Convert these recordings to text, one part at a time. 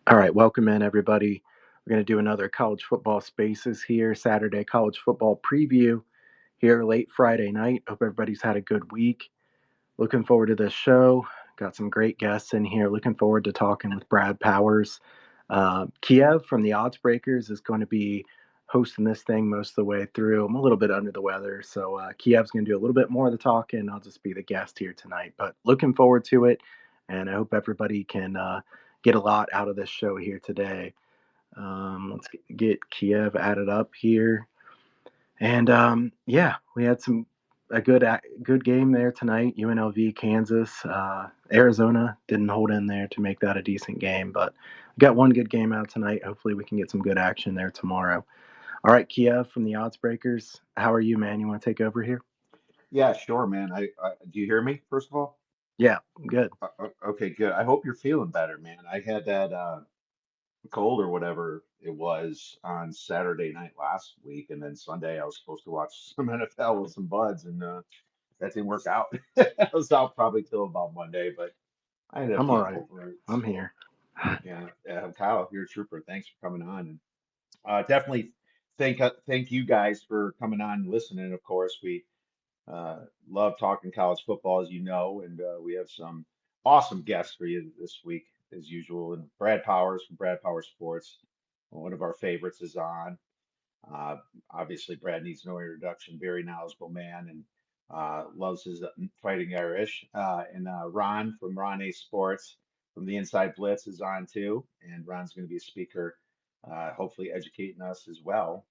All right, welcome in everybody. We're going to do another college football spaces here, Saturday college football preview here late Friday night. Hope everybody's had a good week. Looking forward to this show. Got some great guests in here. Looking forward to talking with Brad Powers. Kiev from the Odds Breakers is going to be hosting this thing most of the way through. I'm a little bit under the weather, so Kiev's going to do a little bit more of the talking. I'll just be the guest here tonight, but looking forward to it, and I hope everybody can get a lot out of this show here today. Let's get Kiev added up here. And yeah, we had a good game there tonight. UNLV, Kansas, Arizona didn't hold in there to make that a decent game, but we got one good game out tonight. Hopefully, we can get some good action there tomorrow. All right, Kiev from the Odds Breakers, how are you, man? You want to take over here? Yeah, sure, man. I do you hear me, first of all? Yeah, good. Okay, good. I hope you're feeling better, man. I had that cold or whatever it was on Saturday night last week, and then Sunday I was supposed to watch some NFL with some buds, and that didn't work out. I was out probably till about Monday, but I ended up I'm all getting right. over it. I'm So, here. yeah, Kyle, you're a trooper. Thanks for coming on, and definitely thank you guys for coming on and listening. Of course, we love talking college football, as you know, and we have some awesome guests for you this week, as usual. And Brad Powers from Brad Powers Sports, one of our favorites, is on. Uh, Obviously, Brad needs no introduction. Very knowledgeable man and loves his fighting Irish. And Ron from Ron A Sports from the Inside Blitz is on too. And Ron's going to be a speaker, hopefully educating us as well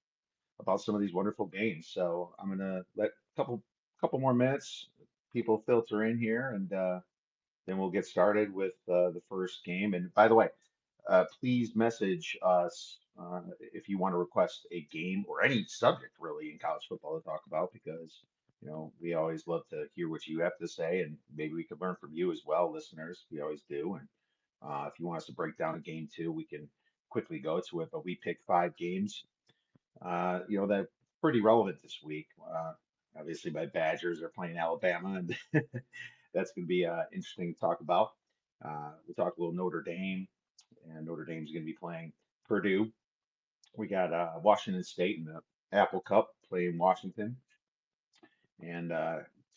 about some of these wonderful games. So I'm gonna let a couple more minutes, people filter in here, and then we'll get started with the first game. And by the way, please message us if you want to request a game or any subject really in college football to talk about, because we always love to hear what you have to say, and maybe we could learn from you as well, listeners. We always do. And if you want us to break down a game too, we can quickly go to it. But we picked 5 games that pretty relevant this week. Obviously, my Badgers are playing Alabama, and that's going to be interesting to talk about. We'll talk a little Notre Dame, and Notre Dame's going to be playing Purdue. We got Washington State in the Apple Cup playing Washington, and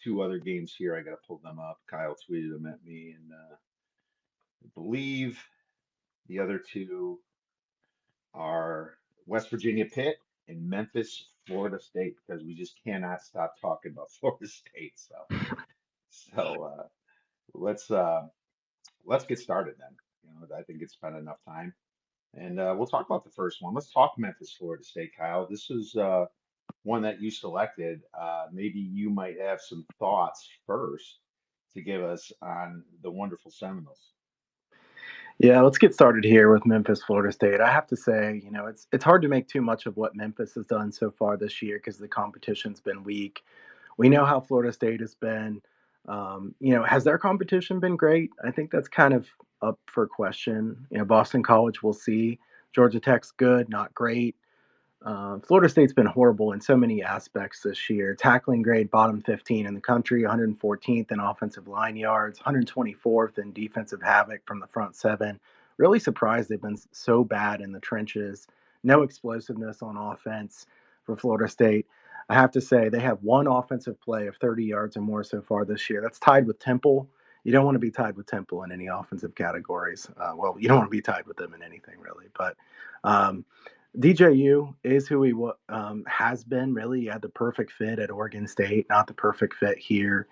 two other games here. I got to pull them up. Kyle tweeted them at me, and I believe the other two are West Virginia Pitt and Memphis, Florida State, because we just cannot stop talking about Florida State. So let's uh, let's get started then. I think it's been enough time, and we'll talk about the first one. Let's talk Memphis, Florida State, Kyle. This is one that you selected. Maybe you might have some thoughts first to give us on the wonderful Seminoles. Yeah, let's get started here with Memphis, Florida State. I have to say, it's hard to make too much of what Memphis has done so far this year because the competition's been weak. We know how Florida State has been. Has their competition been great? I think that's kind of up for question. Boston College, we'll see. Georgia Tech's good, not great. Florida State's been horrible in so many aspects this year. Tackling grade bottom 15 in the country, 114th in offensive line yards, 124th in defensive havoc from the front seven. Really surprised they've been so bad in the trenches. No explosiveness on offense for Florida State. I have to say, they have one offensive play of 30 yards or more so far this year. That's tied with Temple. You don't want to be tied with Temple in any offensive categories. Well, you don't want to be tied with them in anything, really. But DJU is who he has been, really. He had the perfect fit at Oregon State, not the perfect fit here.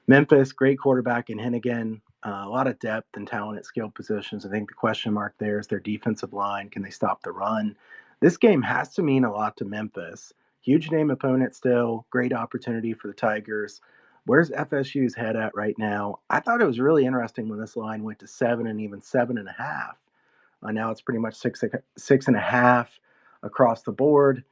Memphis, great quarterback in Hennigan. A lot of depth and talent at skill positions. I think the question mark there is their defensive line. Can they stop the run? This game has to mean a lot to Memphis. Huge name opponent still. Great opportunity for the Tigers. Where's FSU's head at right now? I thought it was really interesting when this line went to 7 and even 7.5. Now it's pretty much 6.5 across the board.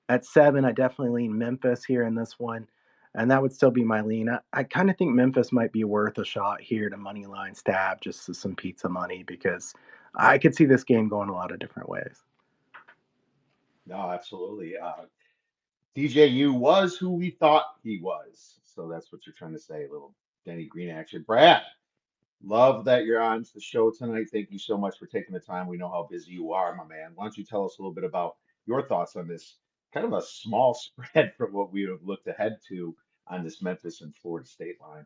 At 7, I definitely lean Memphis here in this one, and that would still be my lean. I kind of think Memphis might be worth a shot here to money line stab just to some pizza money because I could see this game going a lot of different ways. No, absolutely. DJU was who we thought he was. So that's what you're trying to say, a little Denny Green action. Brad, Love that you're on the show tonight. Thank you so much for taking the time. We know how busy you are, my man. Why don't you tell us a little bit about your thoughts on this kind of a small spread from what we have looked ahead to on this Memphis and Florida State line?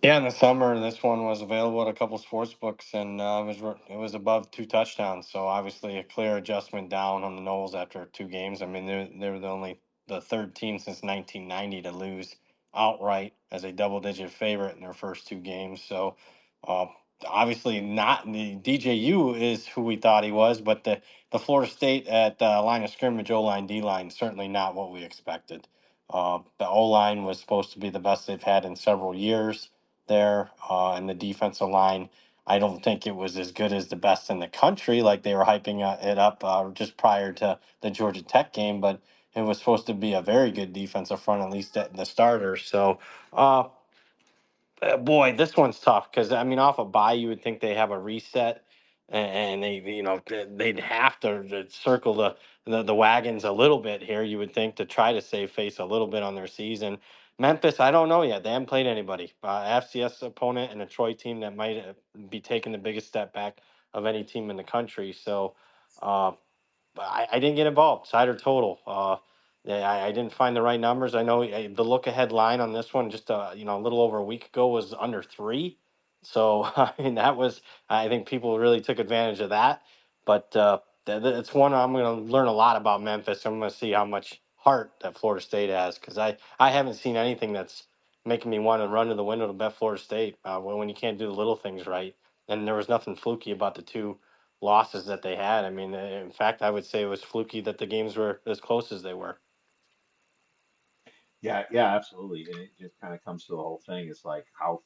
Yeah, in the summer, this one was available at a couple sports books, and it was above 2 touchdowns. So obviously, a clear adjustment down on the Knowles after 2 games. I mean, they were the third team since 1990 to lose outright as a double-digit favorite in their first 2 games. So uh, obviously, not the DJU is who we thought he was, but the Florida State at the line of scrimmage, O line, D line, certainly not what we expected. The O line was supposed to be the best they've had in several years there, and the defensive line. I don't think it was as good as the best in the country, like they were hyping it up just prior to the Georgia Tech game, but it was supposed to be a very good defensive front, at least at the starters. So, uh, boy, this one's tough because I mean, off a bye, you would think they have a reset, and they, they'd have to circle the wagons a little bit here. You would think to try to save face a little bit on their season. Memphis, I don't know yet. They haven't played anybody. FCS opponent and a Troy team that might be taking the biggest step back of any team in the country. So, uh, but I didn't get involved. Side or total. Yeah, I didn't find the right numbers. I know the look ahead line on this one just a little over a week ago was under 3. So I mean that was, I think people really took advantage of that. But it's one I'm going to learn a lot about Memphis. I'm going to see how much heart that Florida State has because I haven't seen anything that's making me want to run to the window to bet Florida State when you can't do the little things right. And there was nothing fluky about the two losses that they had. I mean, in fact, I would say it was fluky that the games were as close as they were. Yeah, yeah, absolutely. And it just kind of comes to the whole thing. It's like how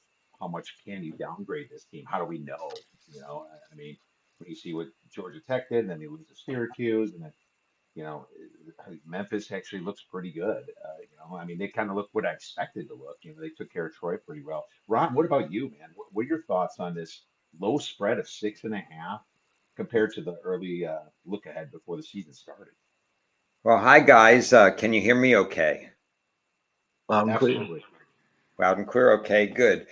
much can you downgrade this team? How do we know? I mean, when you see what Georgia Tech did, and then they lose to Syracuse, and then I think Memphis actually looks pretty good. I mean, they kind of look what I expected to look. They took care of Troy pretty well. Ron, what about you, man? What are your thoughts on this low spread of 6.5 compared to the early look ahead before the season started? Well, hi guys. Can you hear me okay? Loud and clear. Absolutely. Loud and clear. Okay, good.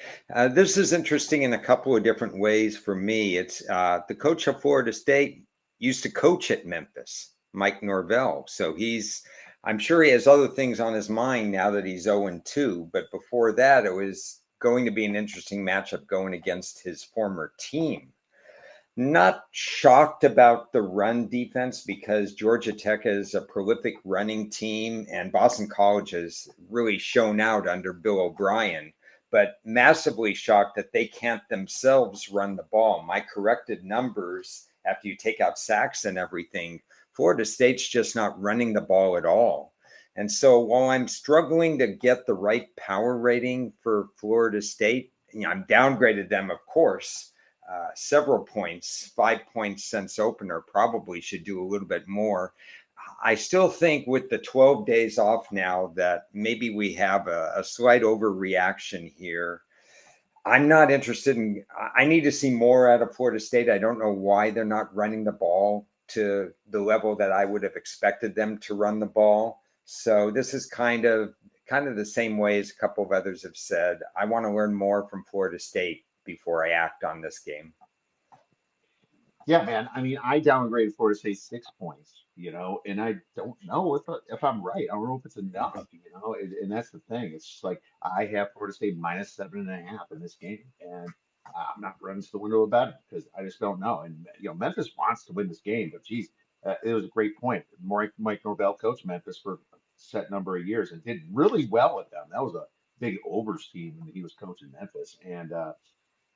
This is interesting in a couple of different ways for me. It's the coach of Florida State used to coach at Memphis, Mike Norvell. So I'm sure he has other things on his mind now that he's 0-2. But before that, it was going to be an interesting matchup going against his former team. Not shocked about the run defense because Georgia Tech is a prolific running team and Boston College has really shown out under Bill O'Brien, but massively shocked that they can't themselves run the ball. My corrected numbers, after you take out sacks and everything, Florida State's just not running the ball at all. And so while I'm struggling to get the right power rating for Florida State, I'm downgraded them, of course, several points, 5 points since opener, probably should do a little bit more. I still think with the 12 days off now that maybe we have a slight overreaction here. I'm not interested in, I need to see more out of Florida State. I don't know why they're not running the ball to the level that I would have expected them to run the ball. So this is kind of the same way as a couple of others have said. I want to learn more from Florida State before I act on this game. Yeah, man. I mean, I downgraded Florida State 6 points, and I don't know if I'm right. I don't know if it's enough, and that's the thing. It's just like I have Florida State minus 7.5 in this game, and I'm not running to the window about it because I just don't know. And Memphis wants to win this game, but geez, it was a great point. Mike Norvell coached Memphis for a set number of years and did really well with them. That was a big overs team when he was coaching Memphis, and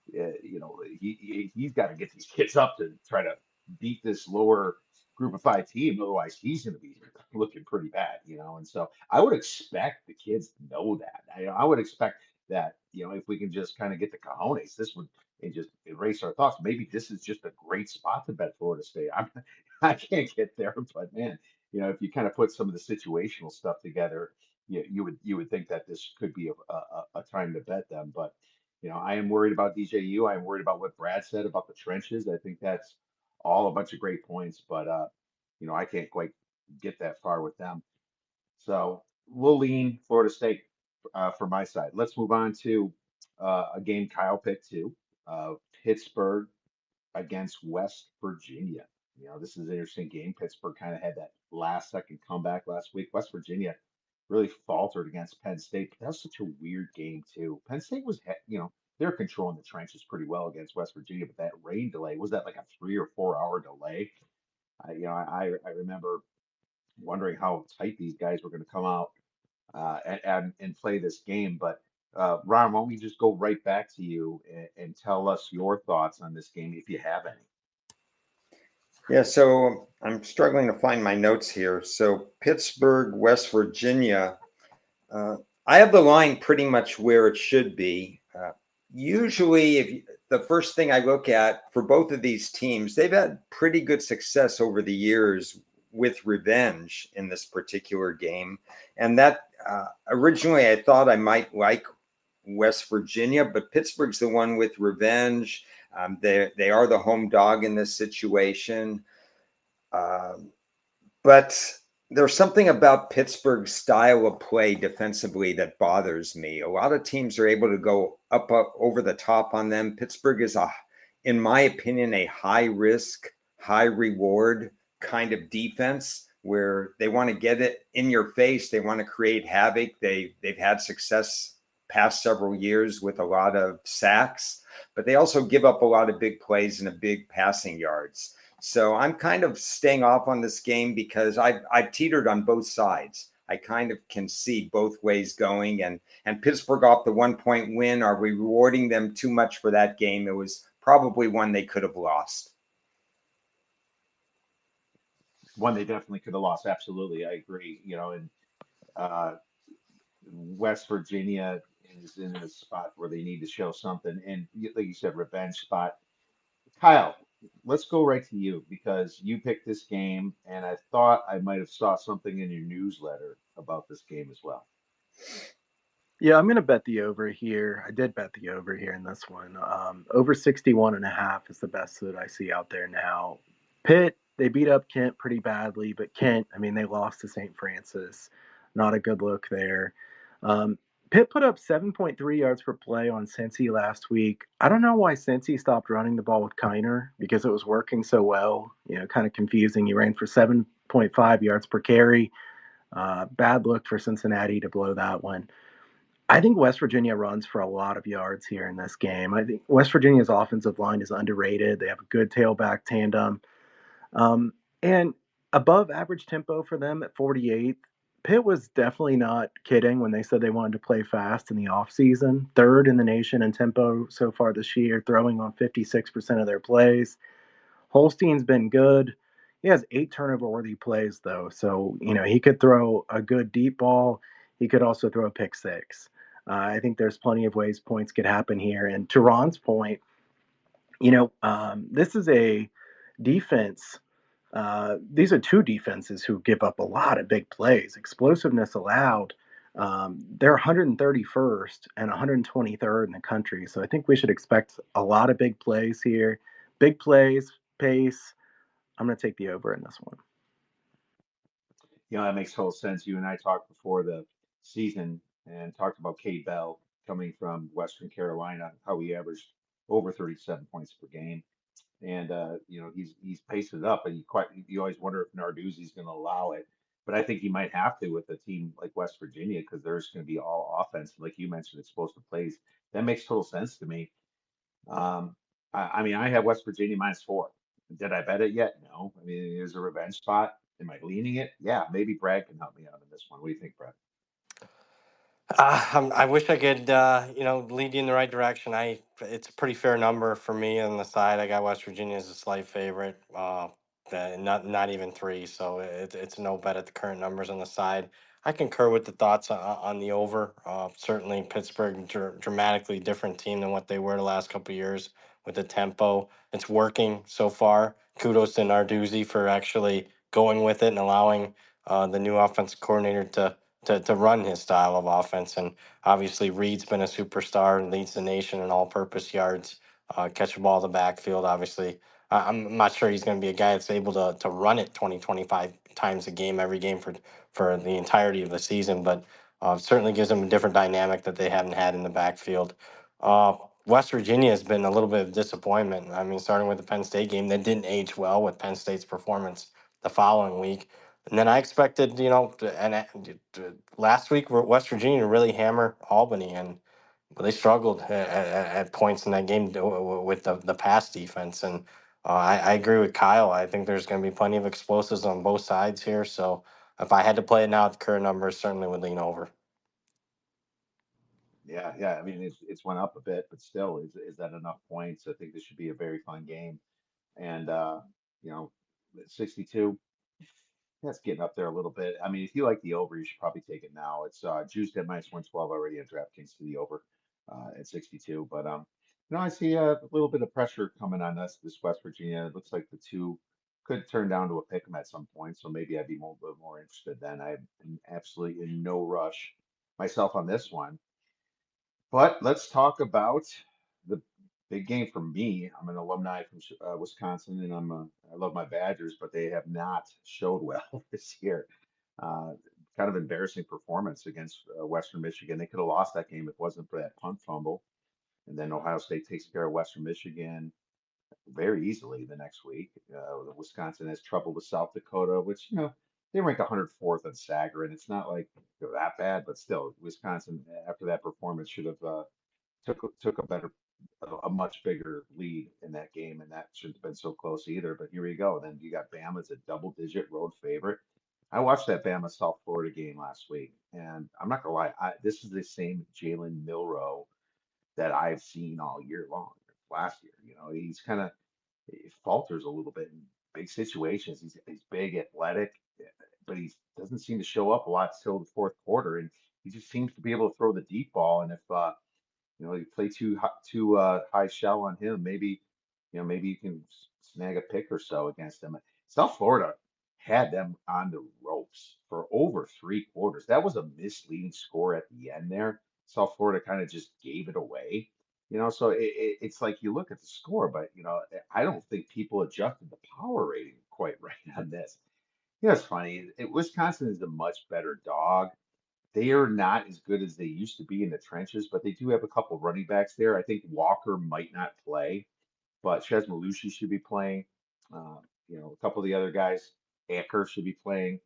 he's got to get these kids up to try to beat this lower group of 5 team. Otherwise, he's going to be looking pretty bad, And so I would expect the kids to know that. I would expect that, if we can just kind of get the cojones, this would and just erase our thoughts. Maybe this is just a great spot to bet Florida State. I can't get there, but man, if you kind of put some of the situational stuff together, you would think that this could be a time to bet them, but I am worried about DJU. I am worried about what Brad said about the trenches. I think that's all a bunch of great points, but I can't quite get that far with them. So we'll lean Florida State for my side. Let's move on to a game Kyle picked too. Pittsburgh against West Virginia. This is an interesting game. Pittsburgh kind of had that last second comeback last week. West Virginia really faltered against Penn State. But that was such a weird game too. Penn State was, they're controlling the trenches pretty well against West Virginia, but that rain delay was that like a 3 or 4 hour delay. I remember wondering how tight these guys were going to come out and play this game. But Ron, why don't we just go right back to you and tell us your thoughts on this game if you have any? Yeah, so I'm struggling to find my notes here. So Pittsburgh, West Virginia. Uh, I have the line pretty much where it should be. Usually, the first thing I look at for both of these teams, they've had pretty good success over the years with revenge in this particular game. And that originally I thought I might like West Virginia, but Pittsburgh's the one with revenge. They are the home dog in this situation. But there's something about Pittsburgh's style of play defensively that bothers me. A lot of teams are able to go up over the top on them. Pittsburgh is, in my opinion, a high risk, high reward kind of defense where they want to get it in your face. They want to create havoc. They've had success past several years with a lot of sacks, but they also give up a lot of big plays and a big passing yards. So I'm kind of staying off on this game because I've teetered on both sides. I kind of can see both ways going, and Pittsburgh off the 1 point win. Are we rewarding them too much for that game? It was probably one they could have lost. One they definitely could have lost. Absolutely, I agree. And uh, West Virginia is in a spot where they need to show something, and like you said, revenge spot. Kyle, let's go right to you because you picked this game, and I thought I might have saw something in your newsletter about this game as well. Yeah, I'm going to bet the over here. I did bet the over here in this one. Over 61.5 is the best that I see out there now. Pitt, they beat up Kent pretty badly, but Kent, I mean, they lost to St. Francis. Not a good look there. Um, Pitt put up 7.3 yards per play on Cincy last week. I don't know why Cincy stopped running the ball with Kiner because it was working so well. Kind of confusing. He ran for 7.5 yards per carry. Bad look for Cincinnati to blow that one. I think West Virginia runs for a lot of yards here in this game. I think West Virginia's offensive line is underrated. They have a good tailback tandem. And above average tempo for them at 48th. Pitt was definitely not kidding when they said they wanted to play fast in the offseason. Third in the nation in tempo so far this year, throwing on 56% of their plays. Holstein's been good. He has 8 turnover-worthy plays, though. So, he could throw a good deep ball. He could also throw a pick six. I think there's plenty of ways points could happen here. And to Ron's point, this is a defense. These are two defenses who give up a lot of big plays. Explosiveness allowed. They're 131st and 123rd in the country. So I think we should expect a lot of big plays here. Big plays, pace. I'm going to take the over in this one. That makes total sense. You and I talked before the season and talked about Cade Bell coming from Western Carolina, how he averaged over 37 points per game. And he's paced it up, and you always wonder if Narduzzi's going to allow it. But I think he might have to with a team like West Virginia because there's going to be all offense, like you mentioned, explosive plays. That makes total sense to me. I mean, I have West Virginia -4. Did I bet it yet? No. I mean, there's a revenge spot. Am I leaning it? Yeah, maybe Brad can help me out in this one. What do you think, Brad? I wish I could, lead you in the right direction. It's a pretty fair number for me on the side. I got West Virginia as a slight favorite, not even three. So it's a no bet at the current numbers on the side. I concur with the thoughts on the over. Certainly, Pittsburgh dramatically different team than what they were the last couple of years with the tempo. It's working so far. Kudos to Narduzzi for actually going with it and allowing the new offensive coordinator to run his style of offense. And obviously, Reed's been a superstar and leads the nation in all-purpose yards, catch the ball in the backfield. Obviously, I'm not sure he's going to be a guy that's able to run it 20, 25 times a game, every game for the entirety of the season, but certainly gives them a different dynamic that they haven't had in the backfield. West Virginia has been a little bit of disappointment. I mean, starting with the Penn State game, that didn't age well with Penn State's performance the following week. And then I expected, last week West Virginia to really hammer Albany, and they struggled at points in that game with the pass defense. And I agree with Kyle. I think there's going to be plenty of explosives on both sides here. So if I had to play it now at the current numbers, certainly would lean over. Yeah. I mean, it's went up a bit, but still, is that enough points? I think this should be a very fun game. And you know, 62, that's getting up there a little bit. I mean, if you like the over, you should probably take it now. It's juiced at -112 already at DraftKings to the over at 62. But I see a little bit of pressure coming on us this West Virginia. It looks like the two could turn down to a pick 'em at some point. So maybe I'd be a little bit more interested then. I'm absolutely in no rush myself on this one. But let's talk about the big game for me. I'm an alumni from Wisconsin, and I love my Badgers, but they have not showed well this year. Uh, Kind of embarrassing performance against Western Michigan. They could have lost that game if it wasn't for that punt fumble. And then Ohio State takes care of Western Michigan very easily the next week. Wisconsin has trouble with South Dakota, which, they rank 104th on Sager, and it's not like they're that bad, but still, Wisconsin, after that performance, should have took a much bigger lead in that game, and that shouldn't have been so close either. But here you go. Then you got Bama as a double-digit road favorite. I watched that Bama South Florida game last week, and I'm not gonna lie, this is the same Jalen Milroe that I've seen all year long. Last year, he's kind of he falters a little bit in big situations. He's big, athletic, but he doesn't seem to show up a lot till the fourth quarter, and he just seems to be able to throw the deep ball. And if you play too high shell on him, maybe you can snag a pick or so against him. South Florida had them on the ropes for over 3 quarters. That was a misleading score at the end there. South Florida kind of just gave it away. So it's like you look at the score, but I don't think people adjusted the power rating quite right on this. It's funny. Wisconsin is a much better dog. They are not as good as they used to be in the trenches, but they do have a couple running backs there. I think Walker might not play, but Chez Malushi should be playing. A couple of the other guys, Acker should be playing.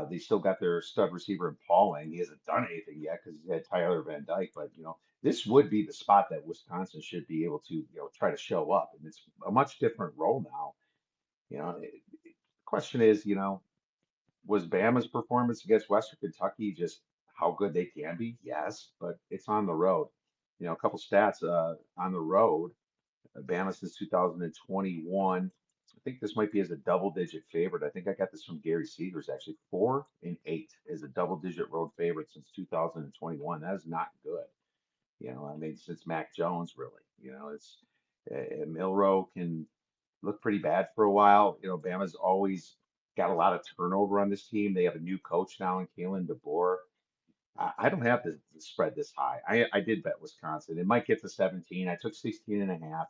They still got their stud receiver in Pauling. He hasn't done anything yet because he's had Tyler Van Dyke, but this would be the spot that Wisconsin should be able to try to show up, and it's a much different role now. The question is, was Bama's performance against Western Kentucky just how good they can be? Yes, but it's on the road. A couple stats on the road. Bama since 2021. I think this might be as a double-digit favorite. I think I got this from Gary Seegers actually. 4-8 is a double-digit road favorite since 2021. That is not good. I mean, since Mac Jones, really. It's Milroe can look pretty bad for a while. Bama's always got a lot of turnover on this team. They have a new coach now in Kalen DeBoer. I don't have the spread this high. I did bet Wisconsin. It might get to 17. I took 16.5.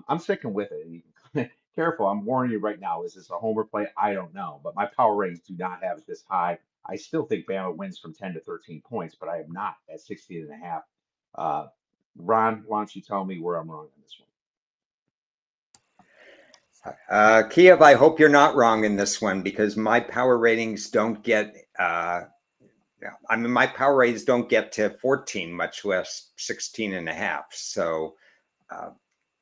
I'm sticking with it. Careful, I'm warning you right now. Is this a homer play? I don't know. But my power ratings do not have it this high. I still think Bama wins from 10 to 13 points, but I am not at 16.5. Ron, why don't you tell me where I'm wrong on this one? Kiev, I hope you're not wrong in this one because my power ratings don't get my power ratings don't get to 14, much less 16.5. So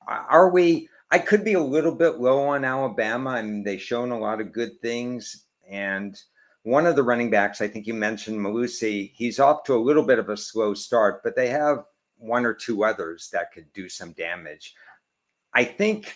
are we? I could be a little bit low on Alabama. I mean, they've shown a lot of good things. And one of the running backs, I think you mentioned Malusi, he's off to a little bit of a slow start, but they have one or two others that could do some damage. I think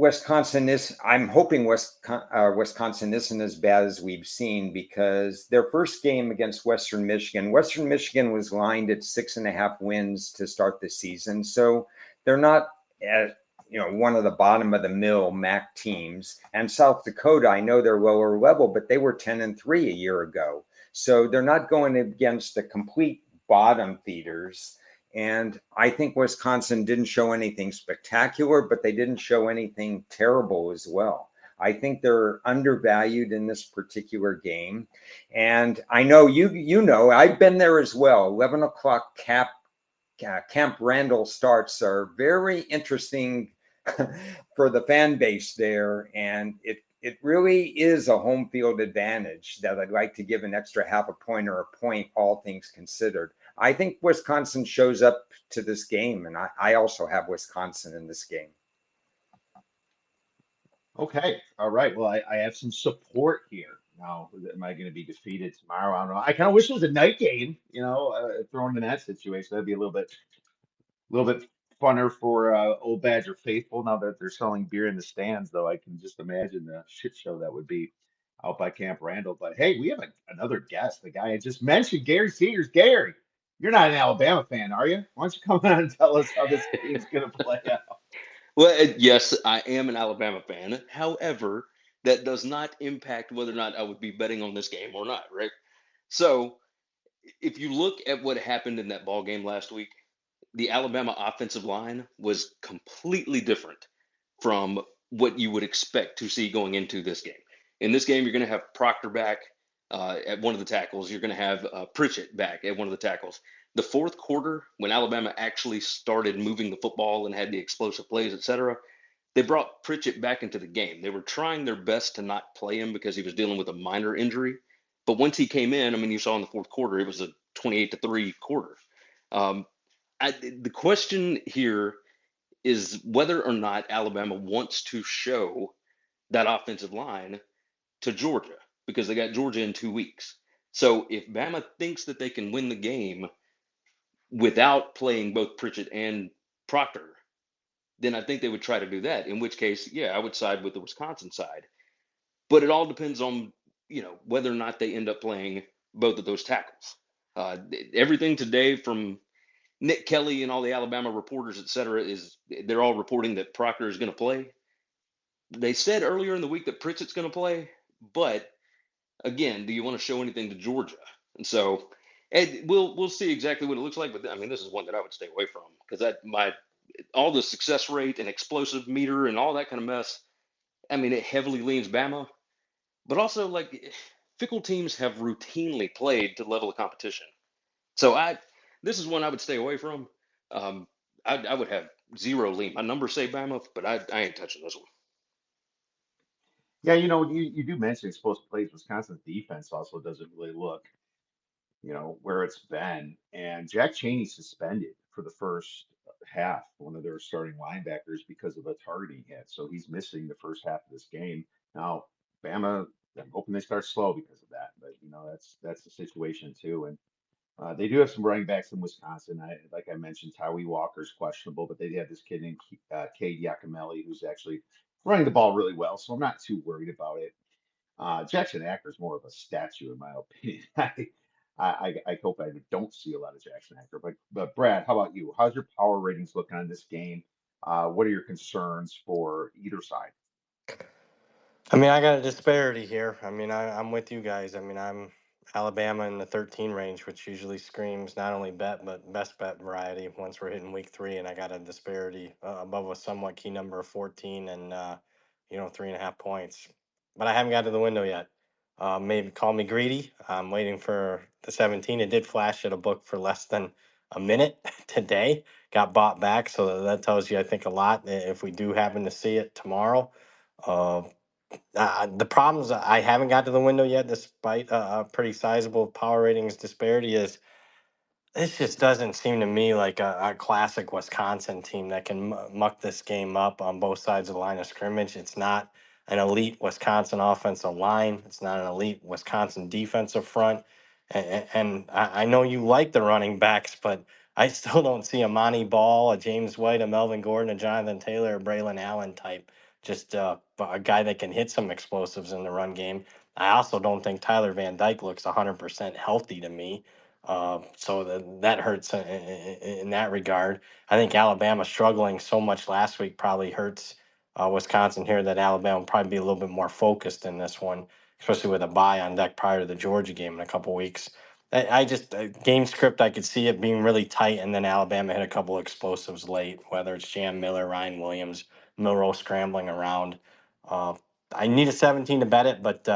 I'm hoping Wisconsin isn't as bad as we've seen because their first game against Western Michigan was lined at 6.5 wins to start the season. So they're not at, one of the bottom of the mill MAC teams. And South Dakota, I know they're lower level, but they were 10-3 a year ago. So they're not going against the complete bottom feeders. And I think Wisconsin didn't show anything spectacular, but they didn't show anything terrible as well. I think they're undervalued in this particular game. And I know I've been there as well. 11 o'clock cap Camp Randall starts are very interesting for the fan base there, and it really is a home field advantage that I'd like to give an extra half a point or a point, all things considered. I think Wisconsin shows up to this game, and I also have Wisconsin in this game. Okay. All right. Well, I have some support here. Now, am I going to be defeated tomorrow? I don't know. I kind of wish it was a night game, thrown in that situation. That'd be a little bit funner for Old Badger faithful now that they're selling beer in the stands, though. I can just imagine the shit show that would be out by Camp Randall. But hey, we have another guest, the guy I just mentioned, Gary Seegers. Gary, you're not an Alabama fan, are you? Why don't you come on and tell us how this game's going to play out? Well, yes, I am an Alabama fan. However, that does not impact whether or not I would be betting on this game or not, right? So, if you look at what happened in that ball game last week, the Alabama offensive line was completely different from what you would expect to see going into this game. In this game, you're going to have Proctor back at one of the tackles. You're going to have Pritchett back at one of the tackles. The fourth quarter, when Alabama actually started moving the football and had the explosive plays, etc., they brought Pritchett back into the game. They were trying their best to not play him because he was dealing with a minor injury. But once he came in, I mean, you saw in the fourth quarter, it was a 28-3 quarter. Um, the question here is whether or not Alabama wants to show that offensive line to Georgia because they got Georgia in 2 weeks. So if Bama thinks that they can win the game without playing both Pritchett and Proctor, then I think they would try to do that. In which case, yeah, I would side with the Wisconsin side. But it all depends on whether or not they end up playing both of those tackles. Everything today from Nick Kelly and all the Alabama reporters, et cetera, is they're all reporting that Proctor is going to play. They said earlier in the week that Pritchett's going to play, but again, do you want to show anything to Georgia? And so, we'll see exactly what it looks like. But I mean, this is one that I would stay away from because all the success rate and explosive meter and all that kind of mess. I mean, it heavily leans Bama, but also like fickle teams have routinely played to level of competition. So this is one I would stay away from. Um, I would have zero lean. My numbers say Bama, but I ain't touching this one. Yeah, you do mention explosive plays. Wisconsin's defense also doesn't really look, where it's been. And Jack Chaney suspended for the first half, one of their starting linebackers, because of a targeting hit. So he's missing the first half of this game. Now, Bama, I'm hoping they start slow because of that. But that's the situation too. And they do have some running backs in Wisconsin. Like I mentioned, Tyree Walker's questionable, but they have this kid named Cade Yakimelli who's actually running the ball really well. So I'm not too worried about it. Jackson Acker is more of a statue, in my opinion. I hope I don't see a lot of Jackson Acker. But Brad, how about you? How's your power ratings looking on this game? What are your concerns for either side? I mean, I got a disparity here. I mean, I'm with you guys. I mean, I'm Alabama in the 13 range, which usually screams not only bet, but best bet variety once we're hitting week 3. And I got a disparity above a somewhat key number of 14 and, 3.5 points. But I haven't got to the window yet. Maybe call me greedy. I'm waiting for the 17. It did flash at a book for less than a minute today. Got bought back. So that tells you, I think, a lot if we do happen to see it tomorrow. Uh, the problems I haven't got to the window yet, despite a pretty sizable power ratings disparity, is this just doesn't seem to me like a classic Wisconsin team that can muck this game up on both sides of the line of scrimmage. It's not an elite Wisconsin offensive line. It's not an elite Wisconsin defensive front. And I know you like the running backs, but I still don't see a Monty Ball, a James White, a Melvin Gordon, a Jonathan Taylor, a Braylon Allen type. Just a guy that can hit some explosives in the run game. I also don't think Tyler Van Dyke looks 100% healthy to me. So that hurts in that regard. I think Alabama struggling so much last week probably hurts Wisconsin here that Alabama will probably be a little bit more focused in this one, especially with a bye on deck prior to the Georgia game in a couple weeks. I just game script, I could see it being really tight, and then Alabama hit a couple explosives late, whether it's Jam Miller, Ryan Williams, Milrow scrambling around. Uh, I need a 17 to bet it, but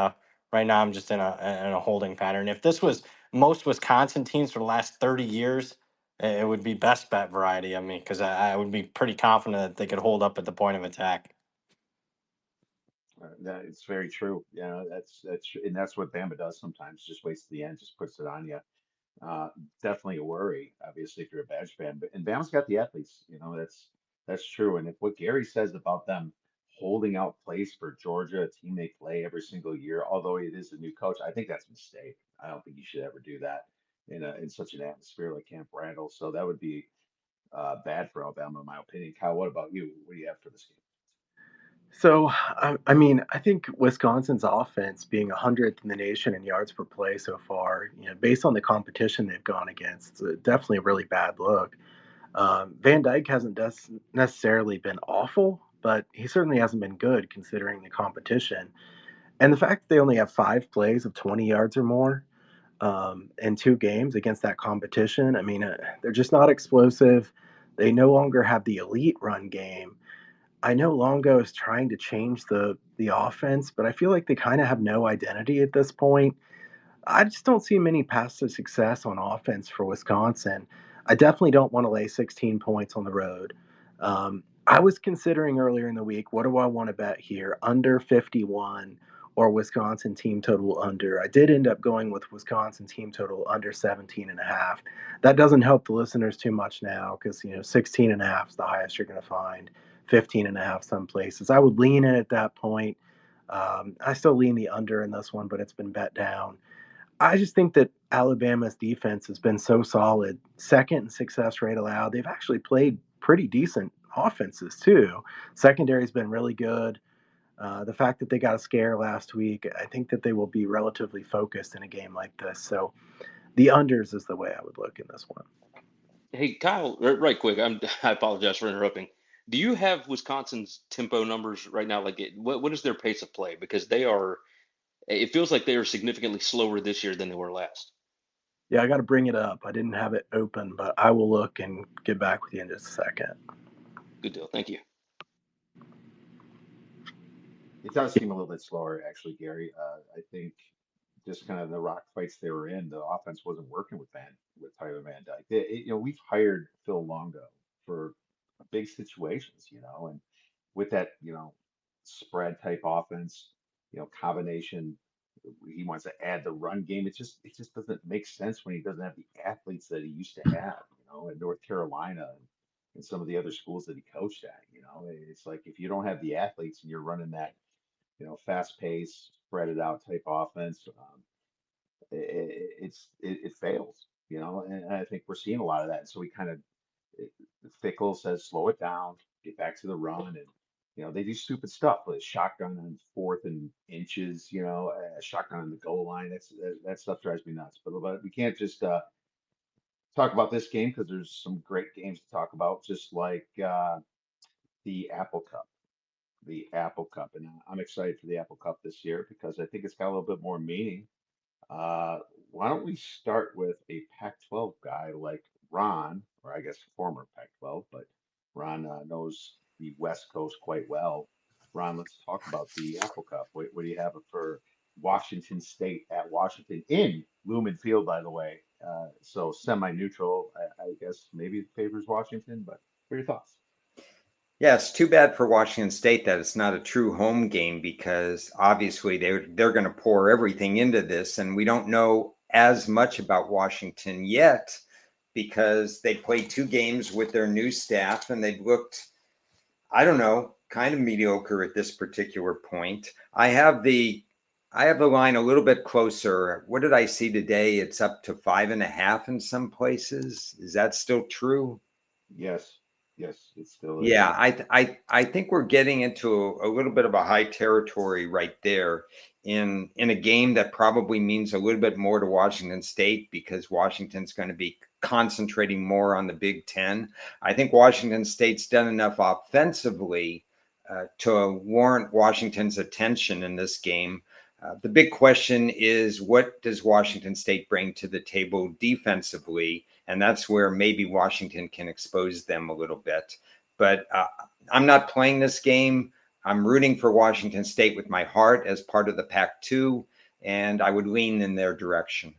right now I'm just in a holding pattern. If this was most Wisconsin teams for the last 30 years, It would be best bet variety. I mean, because I would be pretty confident that they could hold up at the point of attack. That it's very true. Yeah, and that's what Bama does sometimes. Just waits to the end, just puts it on you. Uh, Definitely a worry, obviously, if you're a Badge fan. But and Bama's got the athletes, that's true. And if what Gary says about them holding out place for Georgia, a team they play every single year, although it is a new coach, I think that's a mistake. I don't think you should ever do that in such an atmosphere like Camp Randall. So that would be bad for Alabama, in my opinion. Kyle, what about you? What do you have for this game? So, I mean, I think Wisconsin's offense being 100th in the nation in yards per play so far, based on the competition they've gone against, it's definitely a really bad look. Van Dyke hasn't necessarily been awful, but he certainly hasn't been good considering the competition. And the fact that they only have 5 plays of 20 yards or more in 2 games against that competition, I mean, they're just not explosive. They no longer have the elite run game. I know Longo is trying to change the offense, but I feel like they kind of have no identity at this point. I just don't see many paths to success on offense for Wisconsin. I definitely don't want to lay 16 points on the road. I was considering earlier in the week, what do I want to bet here? Under 51 or Wisconsin team total under. I did end up going with Wisconsin team total under 17 and a half. That doesn't help the listeners too much now because, 16 and a half is the highest you're going to find, 15 and a half some places. I would lean in at that point. I still lean the under in this one, but it's been bet down. I just think that Alabama's defense has been so solid. Second in success rate allowed. They've actually played pretty decent offenses too. Secondary's been really good. The fact that they got a scare last week, I think that they will be relatively focused in a game like this. So the unders is the way I would look in this one. Hey, Kyle, right quick, I apologize for interrupting. Do you have Wisconsin's tempo numbers right now? Like, what is their pace of play? Because it feels like they are significantly slower this year than they were last. Yeah, I got to bring it up. I didn't have it open, but I will look and get back with you in just a second. Good deal. Thank you. It does seem a little bit slower, actually, Gary. I think just kind of the rock fights they were in, the offense wasn't working with Tyler Van Dyke. We've hired Phil Longo for big situations, and with that, spread type offense, combination. He wants to add the run game. It just doesn't make sense when he doesn't have the athletes that he used to have, in North Carolina and some of the other schools that he coached at. It's like if you don't have the athletes and you're running that, fast pace, spread it out type offense, it fails. And I think we're seeing a lot of that. And so we kind of Fickle says slow it down, get back to the run, and they do stupid stuff like shotgun on 4th and inches, shotgun on the goal line. That stuff drives me nuts. But we can't just talk about this game because there's some great games to talk about, just like the Apple Cup. The Apple Cup, and I'm excited for the Apple Cup this year because I think it's got a little bit more meaning. uh, why don't we start with a Pac-12 guy like Ron, or I guess former Pac-12, but Ron knows the West Coast quite well. Ron, let's talk about the Apple Cup. What do you have for Washington State at Washington in Lumen Field, by the way? So semi-neutral, I guess maybe favors Washington, but what are your thoughts? Yeah, it's too bad for Washington State that it's not a true home game because obviously they're going to pour everything into this, and we don't know as much about Washington yet because they played 2 games with their new staff and they've looked, I don't know, kind of mediocre at this particular point. I have the line a little bit closer. What did I see today? It's up to 5.5 in some places. Is that still true? Yes, yes, it still is. Yeah, I think we're getting into a little bit of a high territory right there in a game that probably means a little bit more to Washington State because Washington's going to be concentrating more on the Big Ten. I think Washington State's done enough offensively to warrant Washington's attention in this game. The big question is, what does Washington State bring to the table defensively? And that's where maybe Washington can expose them a little bit. But I'm not playing this game. I'm rooting for Washington State with my heart as part of the Pac-2, and I would lean in their direction.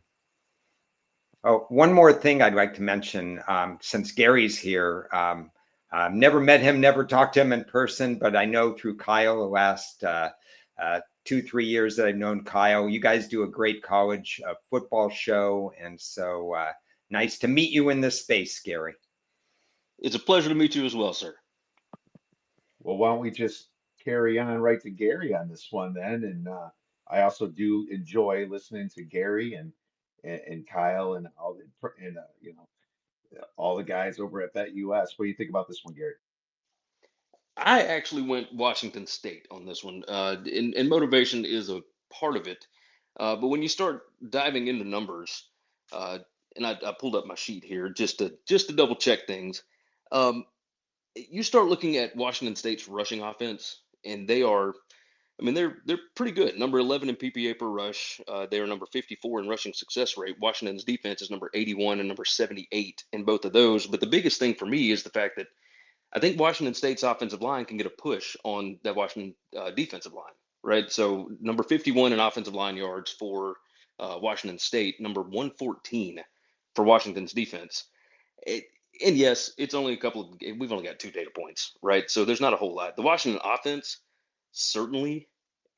Oh, one more thing I'd like to mention, since Gary's here. Never met him, never talked to him in person, but I know through Kyle the last 2-3 years that I've known Kyle, you guys do a great college football show, and so nice to meet you in this space, Gary. It's a pleasure to meet you as well, sir. Well, why don't we just carry on right to Gary on this one then? And I also do enjoy listening to Gary and Kyle and all all the guys over at Bet US. What do you think about this one, Gary? I actually went Washington State on this one, and motivation is a part of it. But when you start diving into numbers, uh, and I pulled up my sheet here just to double check things. Um, you start looking at Washington State's rushing offense, and they are, I mean, they're pretty good. Number 11 in PPA per rush. They are number 54 in rushing success rate. Washington's defense is number 81 and number 78 in both of those. But the biggest thing for me is the fact that I think Washington State's offensive line can get a push on that Washington defensive line, right? So number 51 in offensive line yards for Washington State, number 114 for Washington's defense. It, and yes, it's only a couple of, we've only got two data points, right? So there's not a whole lot. The Washington offense certainly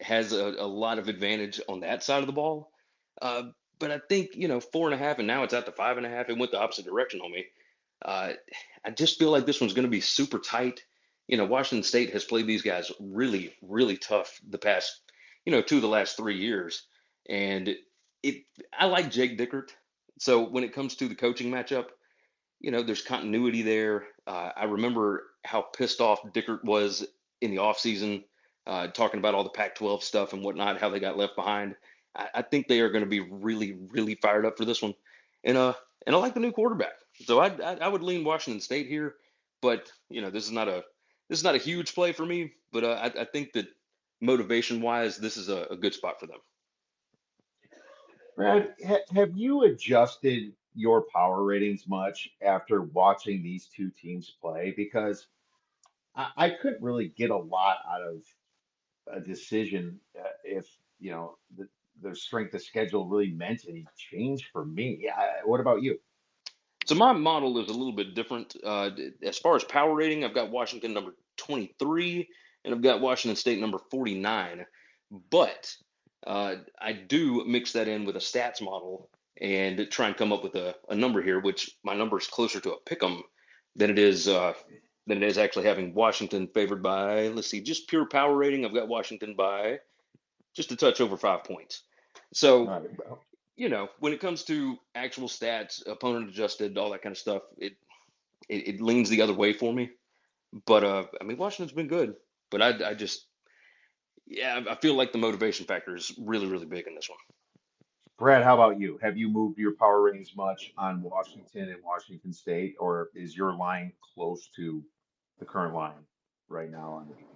has a lot of advantage on that side of the ball. Uh, but I think, 4.5, and now it's at the 5.5. It went the opposite direction on me. Uh, I just feel like this one's going to be super tight. Washington State has played these guys really, really tough the past, two of the last 3 years. And I like Jake Dickert. So when it comes to the coaching matchup, there's continuity there. I remember how pissed off Dickert was in the offseason, talking about all the Pac-12 stuff and whatnot, how they got left behind. I think they are going to be really, really fired up for this one, and I like the new quarterback, so I would lean Washington State here, but this is not a huge play for me, but I think that motivation wise, this is a good spot for them. Brad, have you adjusted your power ratings much after watching these two teams play? Because I couldn't really get a lot out of a decision if the strength of schedule really meant any change for me. What about you? So my model is a little bit different. As far as power rating, I've got Washington number 23, and I've got Washington State number 49. But I do mix that in with a stats model and try and come up with a number here, which my number is closer to a pick 'em than it is actually having Washington favored by. Let's see, just pure power rating. I've got Washington by just a touch over 5 points. So Not about. when it comes to actual stats, opponent adjusted, all that kind of stuff, it leans the other way for me. But I mean, Washington's been good, but I just, yeah, I feel like the motivation factor is really, really big in this one. Brad, how about you? Have you moved your power ratings much on Washington and Washington State, or is your line close to the current line right now on the game?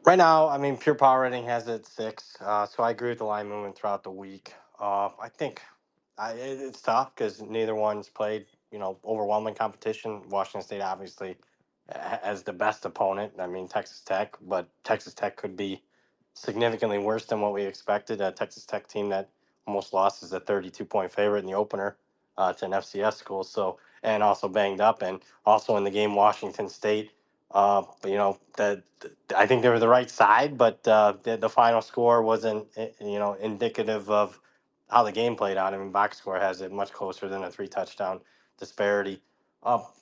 Right now, I mean, pure power rating has it 6, so I agree with the line movement throughout the week. I think it's tough because neither one's played, overwhelming competition. Washington State obviously has the best opponent. I mean, Texas Tech, but Texas Tech could be significantly worse than what we expected. A Texas Tech team that almost lost as a 32-point favorite in the opener to an FCS school. So, and also banged up, and also in the game, Washington State. That I think they were the right side, but the final score wasn't, indicative of how the game played out. I mean, box score has it much closer than a 3 touchdown disparity.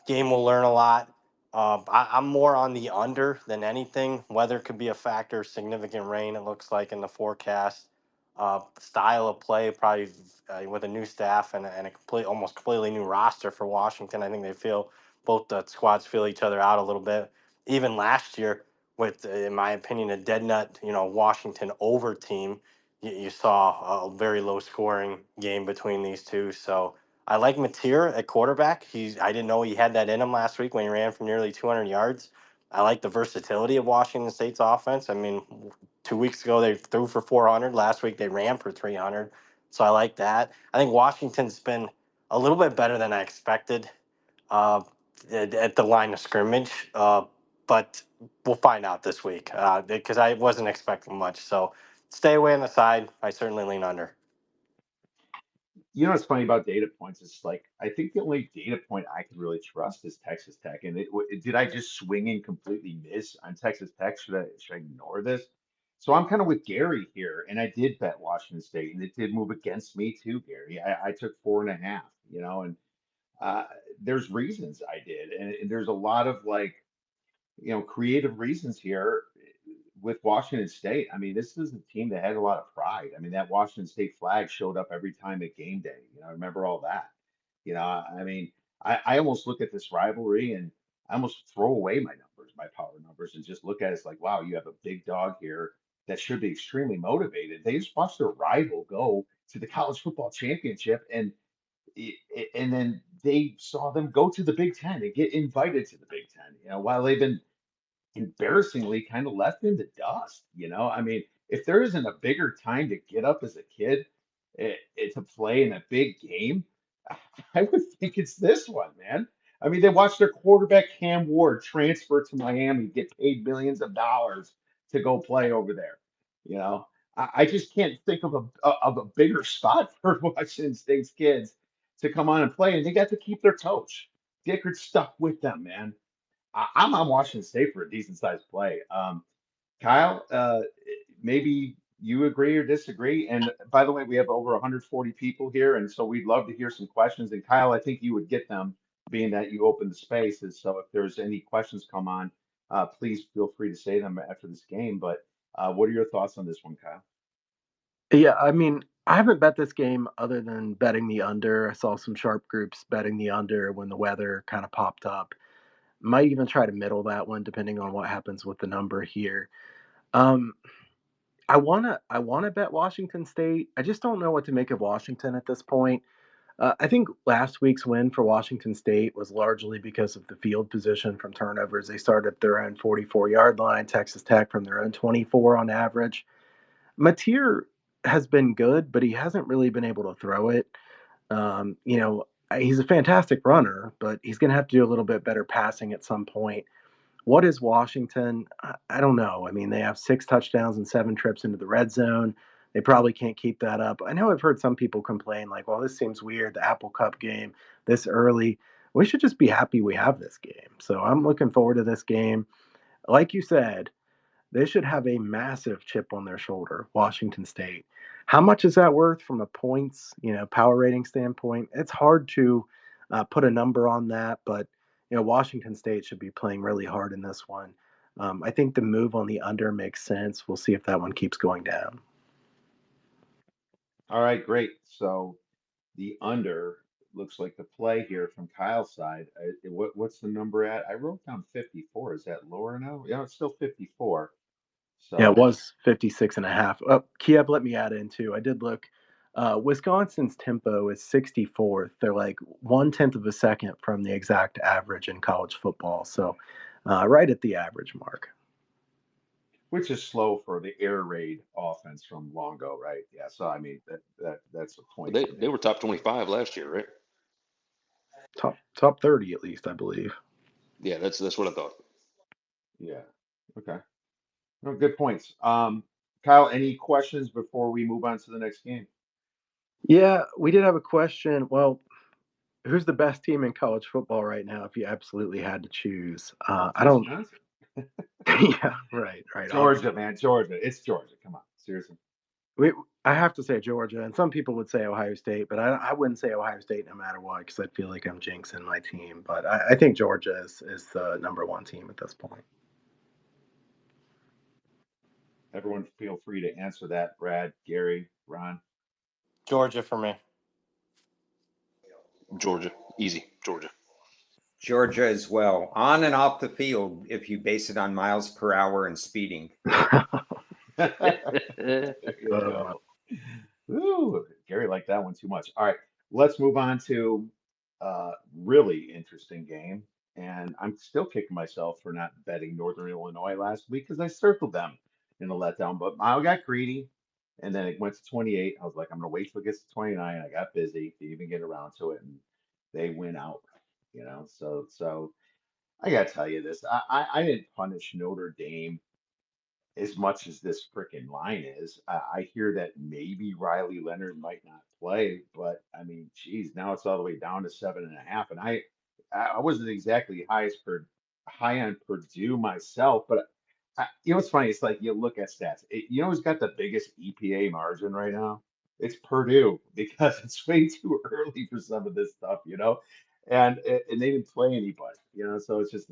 Game will learn a lot. I'm more on the under than anything. Weather could be a factor. Significant rain, it looks like in the forecast. Style of play, probably with a new staff and a almost completely new roster for Washington. I think they feel both the squads feel each other out a little bit. Even last year, with in my opinion, a dead nut, Washington over team, you saw a very low scoring game between these two. So I like Mateer at quarterback. I didn't know he had that in him last week when he ran for nearly 200 yards. I like the versatility of Washington State's offense. I mean, 2 weeks ago they threw for 400. Last week they ran for 300. So I like that. I think Washington's been a little bit better than I expected uh, at the line of scrimmage, but we'll find out this week because I wasn't expecting much. So stay away on the side. I certainly lean under. You know what's funny about data points? It's like I think the only data point I can really trust is Texas Tech. And did I just swing and completely miss on Texas Tech? Should I ignore this? So I'm kind of with Gary here, and I did bet Washington State, and it did move against me too, Gary. I took 4.5, and uh, there's reasons I did, and there's a lot of like creative reasons here with Washington State. I mean, this is a team that had a lot of pride. I mean, that Washington State flag showed up every time at game day. Remember all that. I mean, I almost look at this rivalry and I almost throw away my numbers, my power numbers, and just look at it as like, wow, you have a big dog here that should be extremely motivated. They just watched their rival go to the college football championship, and then they saw them go to the Big Ten and get invited to the Big Ten. While they've been embarrassingly kind of left in the dust. I mean, if there isn't a bigger time to get up as a kid to play in a big game, I would think it's this one, man. I mean, they watched their quarterback Cam Ward transfer to Miami, get paid millions of dollars to go play over there. I just can't think of a bigger spot for Washington State's kids to come on and play, and they got to keep their coach. Dickard stuck with them, man. I'm on Washington State for a decent sized play. Kyle, maybe you agree or disagree. And by the way, we have over 140 people here, and so we'd love to hear some questions. And Kyle, I think you would get them, being that you opened the spaces. So if there's any questions come on, please feel free to say them after this game. But what are your thoughts on this one, Kyle? Yeah, I mean, I haven't bet this game other than betting the under. I saw some sharp groups betting the under when the weather kind of popped up. Might even try to middle that one depending on what happens with the number here. Um, I wanna bet Washington State. I just don't know what to make of Washington at this point. I think last week's win for Washington State was largely because of the field position from turnovers. They started at their own 44-yard line, Texas Tech from their own 24 on average. Mateer has been good, but he hasn't really been able to throw it. He's a fantastic runner, but he's going to have to do a little bit better passing at some point. What is Washington? I don't know. I mean, they have 6 touchdowns and 7 trips into the red zone. They probably can't keep that up. I know I've heard some people complain, like, well, this seems weird, the Apple Cup game this early. We should just be happy we have this game. So I'm looking forward to this game. Like you said, they should have a massive chip on their shoulder, Washington State. How much is that worth from a points, power rating standpoint? It's hard to put a number on that, but Washington State should be playing really hard in this one. I think the move on the under makes sense. We'll see if that one keeps going down. All right, great. So the under looks like the play here from Kyle's side. What's the number at? I wrote down 54. Is that lower now? Yeah, it's still 54. Yeah, it So, was 56 and a half. Oh, Kiev, let me add in too. I did look. Wisconsin's tempo is 64th. They're like 1/10 of a second from the exact average in college football. So, right at the average mark. which is slow for the air raid offense from Longo, right? Yeah. So I mean that's a But point they for they me. were top 25 last year, right? Top 30 at least, I believe. Yeah, that's what I thought. Yeah. Okay. No, good points. Kyle, any questions before we move on to the next game? Yeah, we did have a question. Well, who's the best team in college football right now if you absolutely had to choose? I don't. Wisconsin. Yeah, right. Georgia, Obviously. man. Georgia. It's Georgia. Come on. Seriously. We, I have to say Georgia, and some people would say Ohio State, but I wouldn't say Ohio State no matter what because I feel like I'm jinxing my team. But I think Georgia is the number one team at this point. Everyone feel free to answer that. Brad, Gary, Ron. Georgia for me. Georgia, easy, Georgia. Georgia as well, on and off the field, if you base it on miles per hour and speeding. There you go. Ooh, Gary liked that one too much. All right, let's move on to a really interesting game. And I'm still kicking myself for not betting Northern Illinois last week because I circled them in the letdown. But I got greedy, and then it went to 28. I was like, I'm gonna wait till it gets to 29. I got busy to even get around to it, and they win out. So I gotta tell you this. I didn't punish Notre Dame as much as this freaking line is. I hear that maybe Riley Leonard might not play, but I mean, geez, now it's all the way down to 7.5. And I wasn't exactly high on Purdue myself, but what's funny? It's like you look at stats. You know who's got the biggest EPA margin right now? It's Purdue because it's way too early for some of this stuff, and they didn't play anybody. So it's just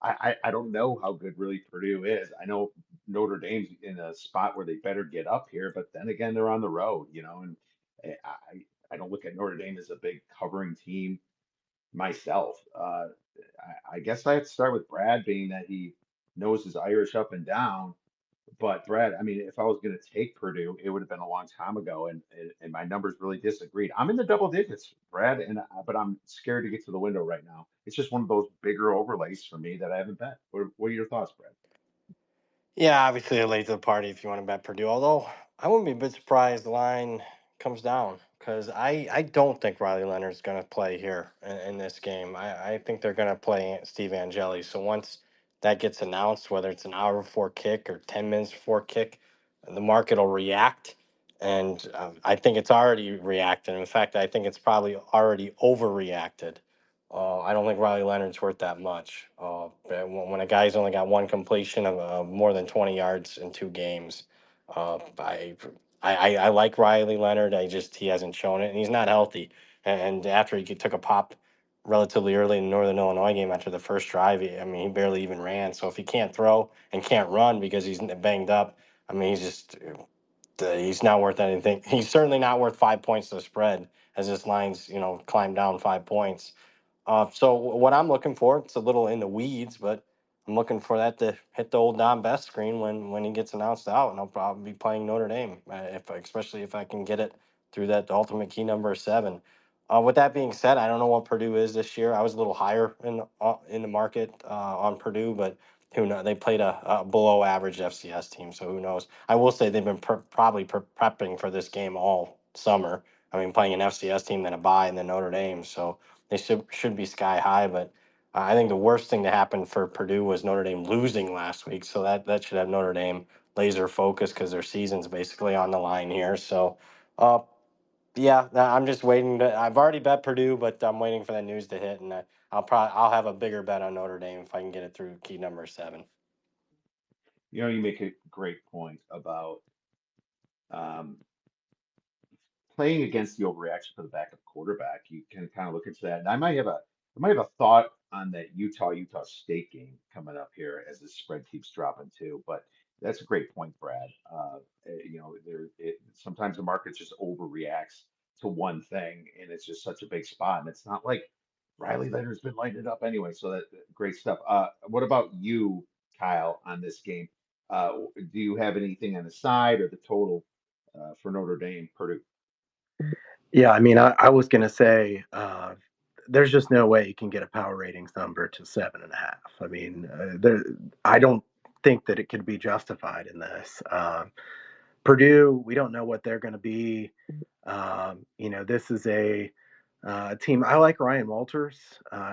I don't know how good really Purdue is. I know Notre Dame's in a spot where they better get up here, but then again, they're on the road, and I don't look at Notre Dame as a big covering team myself. I guess I have to start with Brad, being that he knows his Irish up and down. But Brad, I mean, if I was going to take Purdue, it would have been a long time ago, and my numbers really disagreed. I'm in the double digits, Brad, but I'm scared to get to the window right now. It's just one of those bigger overlays for me that I haven't bet. What are your thoughts, Brad? Yeah, obviously a late to the party if you want to bet Purdue. Although I wouldn't be a bit surprised the line comes down because I don't think Riley Leonard's going to play here in this game. I think they're going to play Steve Angeli. So once that gets announced, whether it's an hour before kick or 10 minutes before kick, the market will react. And I think it's already reacted. In fact, I think it's probably already overreacted. I don't think Riley Leonard's worth that much. But when a guy's only got one completion of more than 20 yards in 2 games, uh, I, I like Riley Leonard. He hasn't shown it, and he's not healthy. And after he took a pop relatively early in the Northern Illinois game after the first drive, I mean, he barely even ran. So if he can't throw and can't run because he's banged up, I mean, he's not worth anything. He's certainly not worth 5 points to the spread as this line's climbed down 5 points. So what I'm looking for, it's a little in the weeds, but I'm looking for that to hit the old Don Best screen when he gets announced out, and I'll probably be playing Notre Dame, especially if I can get it through that ultimate key number 7. With that being said, I don't know what Purdue is this year. I was a little higher in the market on Purdue, but who knows? They played a below average FCS team, so who knows? I will say they've been probably prepping for this game all summer. I mean, playing an FCS team, then a bye, and then Notre Dame, so they should be sky high, but I think the worst thing to happen for Purdue was Notre Dame losing last week. So that should have Notre Dame laser focused because their season's basically on the line here. So, uh, yeah, I'm just waiting. I've already bet Purdue, but I'm waiting for that news to hit, and I'll have a bigger bet on Notre Dame if I can get it through key number 7. You make a great point about um, playing against the overreaction for the backup quarterback. You can kind of look into that. And I might have a thought on that Utah State game coming up here as the spread keeps dropping too. But that's a great point, Brad. Sometimes the market just overreacts to one thing, and it's just such a big spot. And it's not like Riley Leonard's been lighting it up anyway. So great stuff. What about you, Kyle, on this game? Do you have anything on the side or the total for Notre Dame, Purdue? Yeah, I mean, I was going to say there's just no way you can get a power ratings number to 7.5. I mean, I don't think that it could be justified in this. Purdue, we don't know what they're going to be. This is a team. I like Ryan Walters.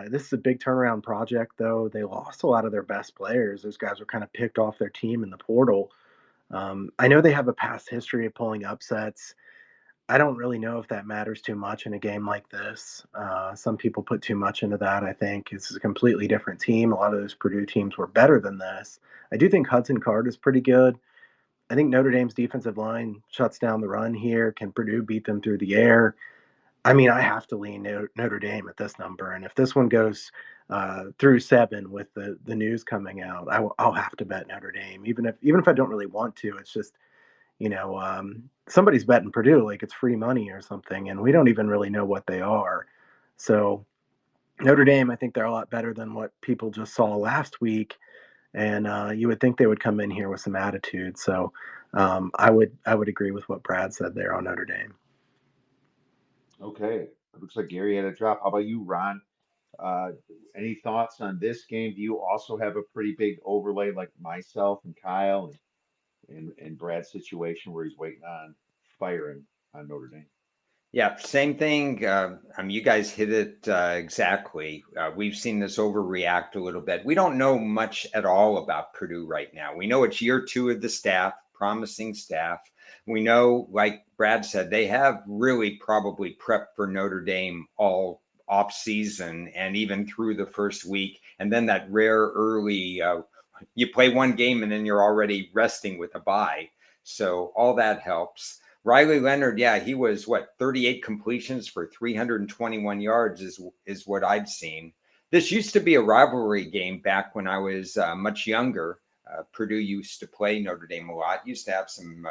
This is a big turnaround project, though. They lost a lot of their best players. Those guys were kind of picked off their team in the portal. I know they have a past history of pulling upsets. I don't really know if that matters too much in a game like this. Some people put too much into that. I think it's a completely different team. A lot of those Purdue teams were better than this. I do think Hudson Card is pretty good. I think Notre Dame's defensive line shuts down the run here. Can Purdue beat them through the air? I mean, I have to lean Notre Dame at this number. And if this one goes through 7 with the news coming out, I'll have to bet Notre Dame, even if I don't really want to. It's just somebody's betting Purdue like it's free money or something, and we don't even really know what they are. So Notre Dame, I think they're a lot better than what people just saw last week, and you would think they would come in here with some attitude. So I would agree with what Brad said there on Notre Dame. Okay. It looks like Gary had a drop. How about you, Ron? Uh, any thoughts on this game? Do you also have a pretty big overlay like myself and Kyle and Brad's situation where he's waiting on firing on Notre Dame? Yeah, same thing. You guys hit it exactly. We've seen this overreact a little bit. We don't know much at all about Purdue right now. We know it's year 2 of the staff, promising staff. We know, like Brad said, they have really probably prepped for Notre Dame all off season and even through the first week. And then that rare early, you play one game and then you're already resting with a bye. So all that helps. Riley Leonard, yeah, he was 38 completions for 321 yards is what I'd seen. This used to be a rivalry game back when I was much younger. Purdue used to play Notre Dame a lot. Used to have some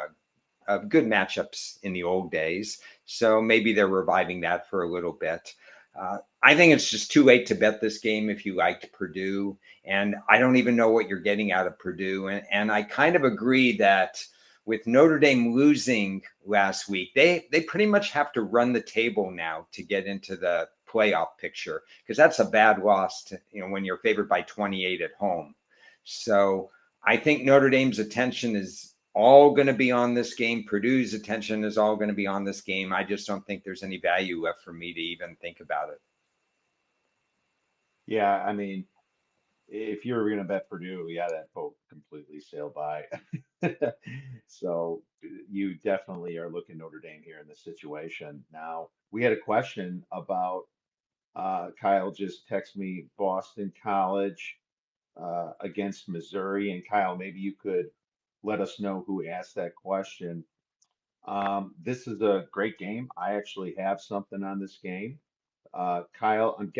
good matchups in the old days. So maybe they're reviving that for a little bit. I think it's just too late to bet this game if you liked Purdue. And I don't even know what you're getting out of Purdue. And I kind of agree that with Notre Dame losing last week, they pretty much have to run the table now to get into the playoff picture, because that's a bad loss to, when you're favored by 28 at home. So I think Notre Dame's attention is all going to be on this game. Purdue's attention is all going to be on this game. I just don't think there's any value left for me to even think about it. Yeah, I mean, if you were going to bet Purdue, yeah, that boat completely sailed by. So you definitely are looking Notre Dame here in this situation. Now, we had a question about Kyle just texted me Boston College against Missouri. And Kyle, maybe you could let us know who asked that question. This is a great game. I actually have something on this game. Kyle, I'm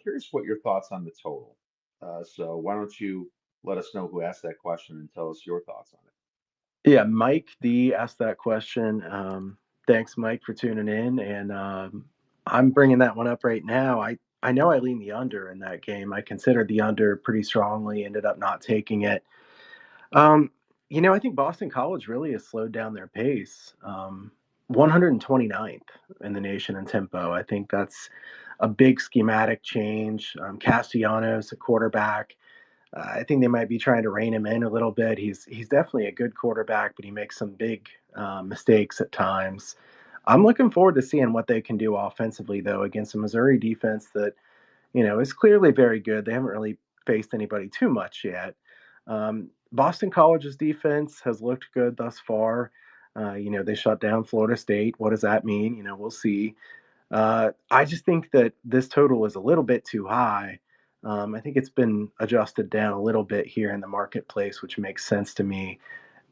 curious what your thoughts on the total. So why don't you let us know who asked that question and tell us your thoughts on it. Yeah, Mike D asked that question. Thanks, Mike, for tuning in. And I'm bringing that one up right now. I know I leaned the under in that game. I considered the under pretty strongly, ended up not taking it. Um, I think Boston College really has slowed down their pace. 129th in the nation in tempo. I think that's a big schematic change. Castellanos, a quarterback. I think they might be trying to rein him in a little bit. He's definitely a good quarterback, but he makes some big mistakes at times. I'm looking forward to seeing what they can do offensively, though, against a Missouri defense that is clearly very good. They haven't really faced anybody too much yet. Boston College's defense has looked good thus far. They shut down Florida State. What does that mean? We'll see. I just think that this total is a little bit too high. I think it's been adjusted down a little bit here in the marketplace, which makes sense to me.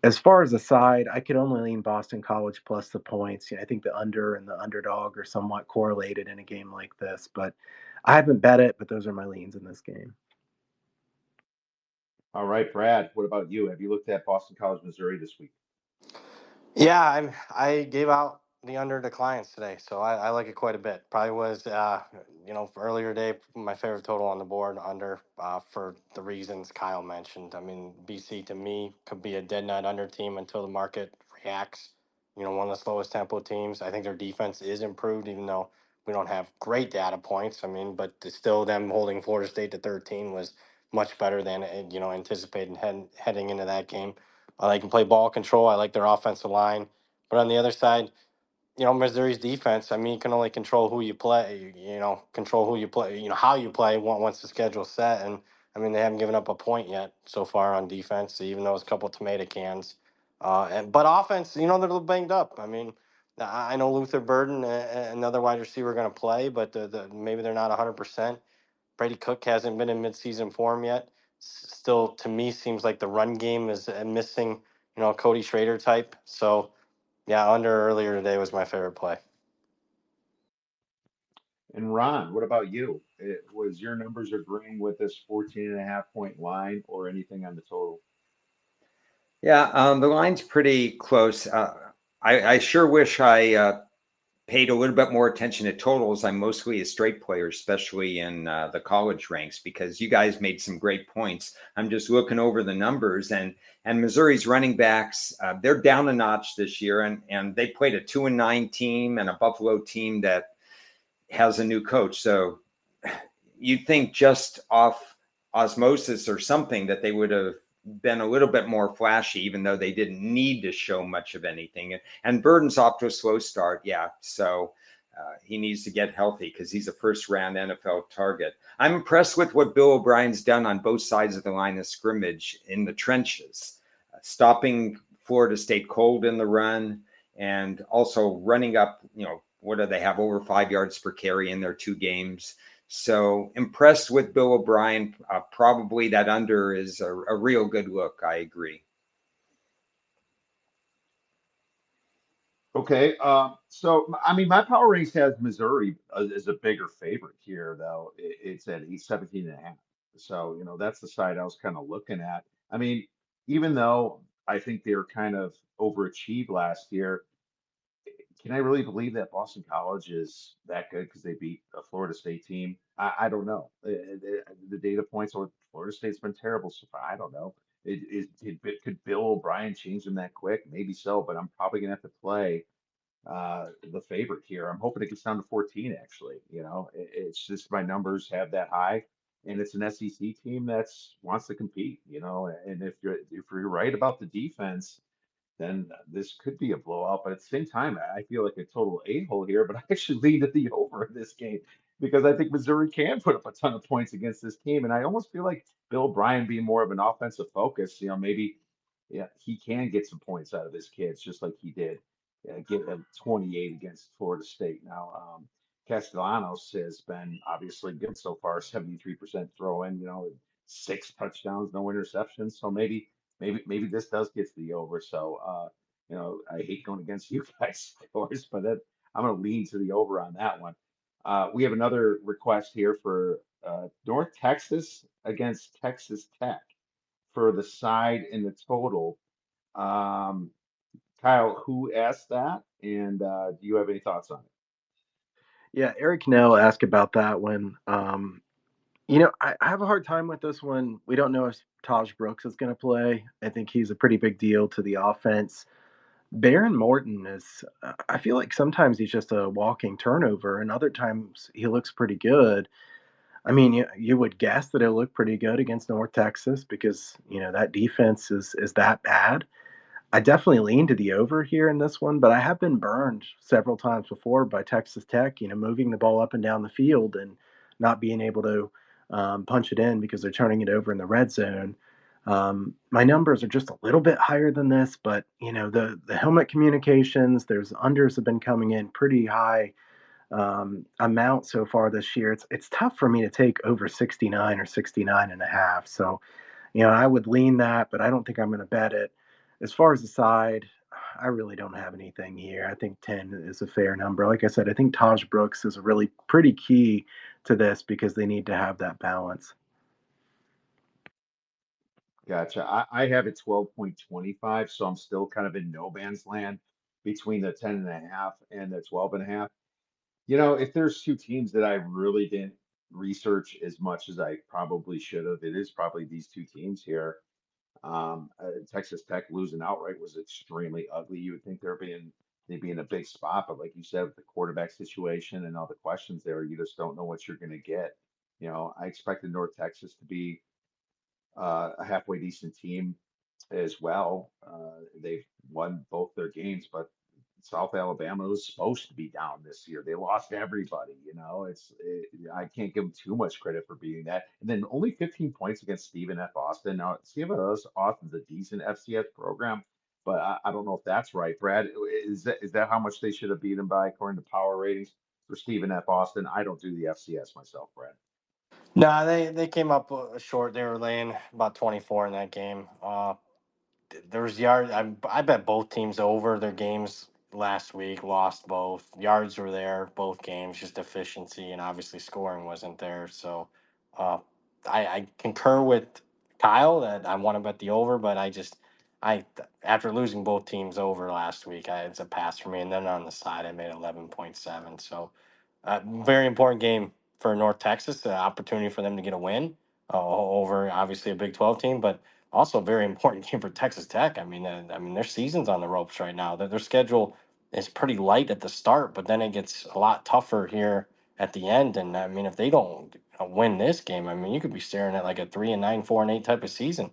As far as the side, I could only lean Boston College plus the points. I think the under and the underdog are somewhat correlated in a game like this, but I haven't bet it, but those are my leans in this game. All right, Brad, what about you? Have you looked at Boston College, Missouri this week? Yeah, I gave out the under to clients today, so I like it quite a bit. Probably was earlier today my favorite total on the board under for the reasons Kyle mentioned. I mean, BC to me could be a dead nut under team until the market reacts. One of the slowest tempo teams. I think their defense is improved, even though we don't have great data points. I mean, but still, them holding Florida State to 13 was much better than anticipated heading into that game. They can play ball control. I like their offensive line. But on the other side, Missouri's defense, I mean, you can only control who you play, control who you play, how you play once the schedule's set. And, I mean, they haven't given up a point yet so far on defense, even though it's a couple of tomato cans. But offense, they're a little banged up. I mean, I know Luther Burden, another wide receiver, going to play, but maybe they're not 100%. Brady Cook hasn't been in midseason form yet. Still, to me, seems like the run game is missing, Cody Schrader type. So, yeah, under earlier today was my favorite play. And Ron, what about you? Was your numbers agreeing with this 14.5 point line or anything on the total? Yeah, the line's pretty close. I sure wish I paid a little bit more attention to totals. I'm mostly a straight player, especially in the college ranks, because you guys made some great points. I'm just looking over the numbers, and Missouri's running backs, they're down a notch this year, and they played a 2-9 team and a Buffalo team that has a new coach. So you'd think just off osmosis or something that they would have been a little bit more flashy, even though they didn't need to show much of anything. And Burden's off to a slow start, yeah. So he needs to get healthy because he's a first-round NFL target. I'm impressed with what Bill O'Brien's done on both sides of the line of scrimmage in the trenches, stopping Florida State cold in the run, and also running up, what do they have, over 5 yards per carry in their 2 games. So impressed with Bill O'Brien. Probably that under is a real good look. I agree. Okay. So, I mean, my power rankings has Missouri as a bigger favorite here, though. It's at 17.5. So, that's the side I was kind of looking at. I mean, even though I think they were kind of overachieved last year, can I really believe that Boston College is that good because they beat a Florida State team? I don't know. The data points on Florida State's been terrible so far. I don't know. Could Bill O'Brien change them that quick? Maybe so, but I'm probably gonna have to play the favorite here. I'm hoping it gets down to 14, actually. It's just my numbers have that high, and it's an SEC team that's wants to compete. And if you're right about the defense, then this could be a blowout. But at the same time, I feel like a total a-hole here, but I actually lean to the over in this game because I think Missouri can put up a ton of points against this team. And I almost feel like Bill Bryan being more of an offensive focus, maybe yeah, he can get some points out of his kids just like he did get a 28 against Florida State. Now, Castellanos has been obviously good so far, 73% throw in, 6 touchdowns, no interceptions. So maybe this does get to the over. So, I hate going against you guys, of course, but I'm going to lean to the over on that one. We have another request here for North Texas against Texas Tech for the side in the total. Um, Kyle, who asked that? And do you have any thoughts on it? Yeah, Eric Nell asked about that one. I have a hard time with this one. We don't know if Taj Brooks is going to play. I think he's a pretty big deal to the offense. Baron Morton is, I feel like sometimes he's just a walking turnover, and other times he looks pretty good. I mean, you would guess that it'll look pretty good against North Texas because, that defense is that bad. I definitely lean to the over here in this one, but I have been burned several times before by Texas Tech, moving the ball up and down the field and not being able to punch it in because they're turning it over in the red zone. My numbers are just a little bit higher than this, but the helmet communications, there's unders have been coming in pretty high amount so far this year. It's tough for me to take over 69 or 69 and a half. So I would lean that, but I don't think I'm going to bet it. As far as the side, I really don't have anything here. I think 10 is a fair number. Like I said, I think Taj Brooks is a really pretty key to this because they need to have that balance. Gotcha. I have it 12.25, so I'm still kind of in no man's land between the 10.5 and the 12.5. If there's two teams that I really didn't research as much as I probably should have, it is probably these two teams here. Texas Tech losing outright was extremely ugly. You would think they'd be in a big spot, but like you said, with the quarterback situation and all the questions there, you just don't know what you're going to get. I expected North Texas to be a halfway decent team as well. They've won both their games, but South Alabama was supposed to be down this year. They lost everybody. I can't give them too much credit for beating that. And then only 15 points against Stephen F. Austin. Now Stephen F. Austin's a decent FCS program, but I don't know if that's right. Brad, is that how much they should have beaten by according to power ratings for Stephen F. Austin? I don't do the FCS myself, Brad. No, they came up short. They were laying about 24 in that game. There was yards. I bet both teams over their games last week. Lost both. Yards were there both games. Just efficiency and obviously scoring wasn't there. So, uh, I concur with Kyle that I want to bet the over, but I after losing both teams over last week, it's a pass for me. And then on the side, I made 11.7. So, very important game for North Texas. The opportunity for them to get a win over obviously a Big 12 team, but also a very important game for Texas Tech. I mean, their season's on the ropes right now. Their schedule is pretty light at the start, but then it gets a lot tougher here at the end. And I mean, if they don't win this game, I mean, you could be staring at like a 3-9, 4-8 type of season.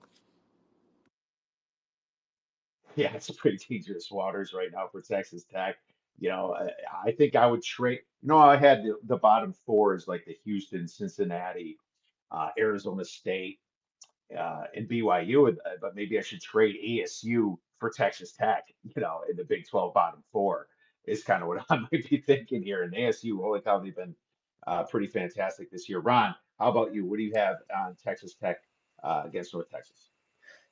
Yeah, it's pretty dangerous waters right now for Texas Tech. I think I would trade. I had the bottom four is like the Houston, Cincinnati, Arizona State, and BYU, but maybe I should trade ASU for Texas Tech, in the Big 12 bottom four is kind of what I might be thinking here. And ASU, holy cow, they've been pretty fantastic this year. Ron, how about you? What do you have on Texas Tech against North Texas?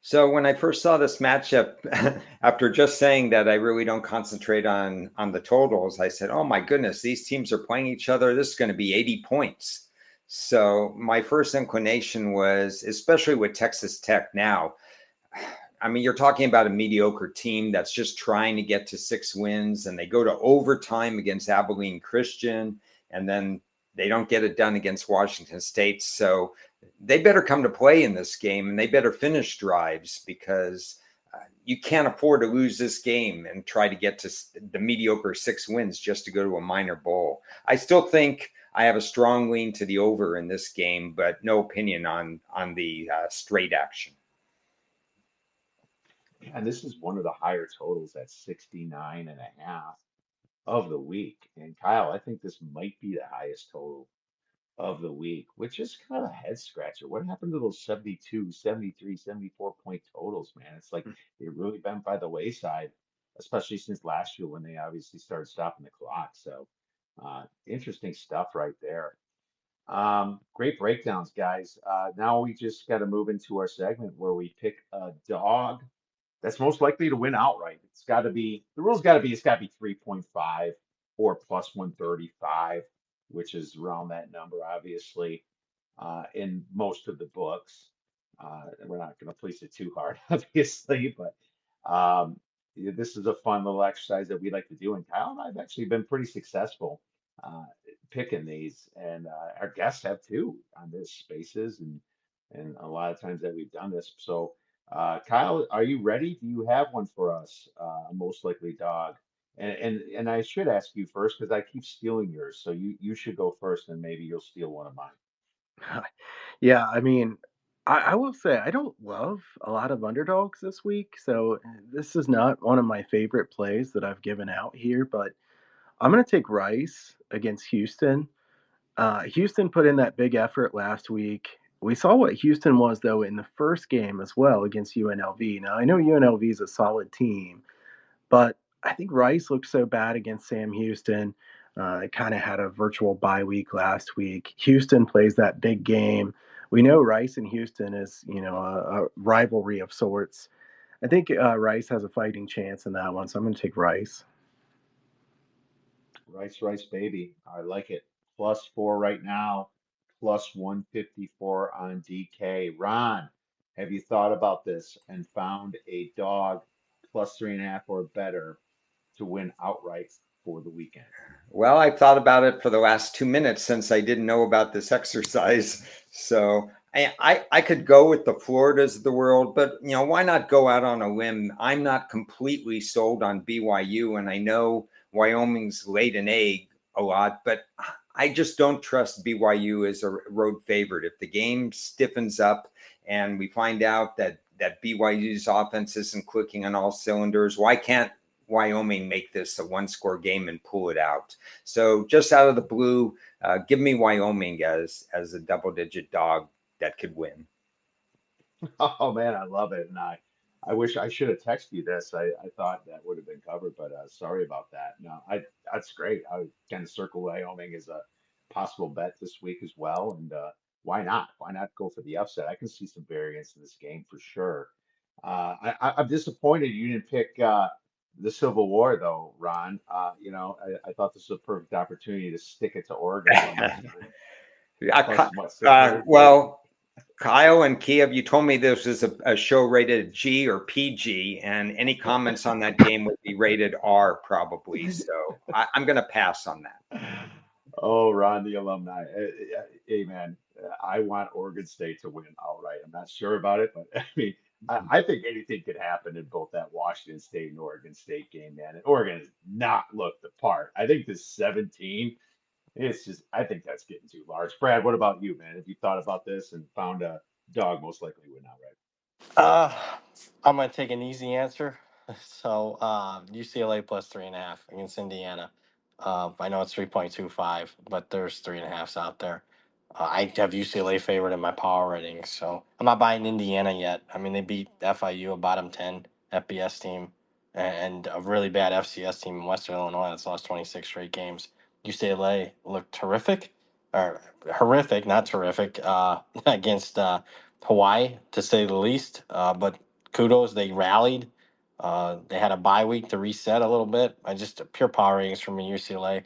So when I first saw this matchup, after just saying that I really don't concentrate on the totals, I said, "Oh my goodness, these teams are playing each other. This is going to be 80 points." So my first inclination was, especially with Texas Tech now, I mean, you're talking about a mediocre team that's just trying to get to 6 wins, and they go to overtime against Abilene Christian, and then they don't get it done against Washington State. So they better come to play in this game, and they better finish drives because you can't afford to lose this game and try to get to the mediocre 6 wins just to go to a minor bowl. I still think I have a strong lean to the over in this game, but no opinion on the straight action. And this is one of the higher totals at 69.5 of the week. And Kyle, I think this might be the highest total of the week, which is kind of a head scratcher. What happened to those 72, 73, 74 point totals, man? It's like they've really been by the wayside, especially since last year when they obviously started stopping the clock. So, interesting stuff right there. Great breakdowns, guys. Now we just got to move into our segment where we pick a dog that's most likely to win outright. The rule's got to be, it's got to be 3.5 or plus 135, which is around that number, obviously, in most of the books. We're not going to police it too hard, obviously, but yeah, this is a fun little exercise that we like to do. And Kyle and I have actually been pretty successful uh, picking these, and our guests have too on this spaces and a lot of times that we've done this. So, Kyle, are you ready? Do you have one for us? A most likely dog. And I should ask you first because I keep stealing yours. So you should go first, and maybe you'll steal one of mine. Yeah, I mean, I will say I don't love a lot of underdogs this week, so this is not one of my favorite plays that I've given out here, but I'm going to take Rice against Houston. Houston put in that big effort last week. We saw what Houston was, though, in the first game as well against UNLV. Now, I know UNLV is a solid team, but I think Rice looked so bad against Sam Houston. They kind of had a virtual bye week last week. Houston plays that big game. We know Rice and Houston is, a rivalry of sorts. I think Rice has a fighting chance in that one, so I'm going to take Rice. Rice, Rice, baby. I like it. +4 right now, plus 154 on DK. Ron, have you thought about this and found a dog +3.5 or better to win outright for the weekend? Well, I've thought about it for the last 2 minutes since I didn't know about this exercise. So I could go with the Floridas of the world, but why not go out on a limb? I'm not completely sold on BYU, and I know Wyoming's laid an egg a lot, but I just don't trust BYU as a road favorite. If the game stiffens up and we find out that BYU's offense isn't clicking on all cylinders, why can't Wyoming make this a one-score game and pull it out? So just out of the blue, give me Wyoming as a double-digit dog that could win. Oh man, I love it. And I wish I should have texted you this. I thought that would have been covered, but sorry about that. No, that's great. I would kind of circle Wyoming as a possible bet this week as well. And why not? Why not go for the upset? I can see some variance in this game for sure. I'm disappointed you didn't pick the Civil War though, Ron. I thought this was a perfect opportunity to stick it to Oregon one more time. Plus, what, 600? Well, Kyle and Kiev, you told me this is a show rated G or PG, and any comments on that game would be rated R probably. So I'm going to pass on that. Oh, Ron, the alumni. Hey, man, I want Oregon State to win outright. I'm not sure about it, but I mean, I think anything could happen in both that Washington State and Oregon State game, man. And Oregon has not looked the part. I think this 17, it's just, I think that's getting too large. Brad, what about you, man? Have you thought about this and found a dog most likely win outright? Uh, I'm gonna take an easy answer. So UCLA plus 3.5 against Indiana. I know it's 3.25, but there's 3.5s out there. I have UCLA favored in my power ratings, so I'm not buying Indiana yet. I mean, they beat FIU, a bottom 10 FBS team, and a really bad FCS team in Western Illinois that's lost 26 straight games. UCLA looked terrific, or horrific, not terrific, against Hawaii, to say the least. But kudos, they rallied. They had a bye week to reset a little bit. I just pure power ratings from UCLA.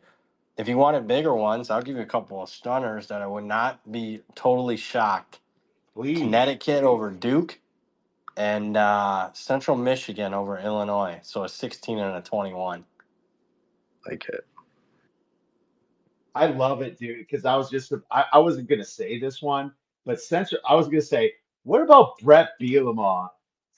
If you wanted bigger ones, I'll give you a couple of stunners that I would not be totally shocked. Please. Connecticut over Duke and Central Michigan over Illinois. So a 16 and a 21. Like it. I love it, dude, because I wasn't gonna say this one, but I was gonna say, what about Brett Bielema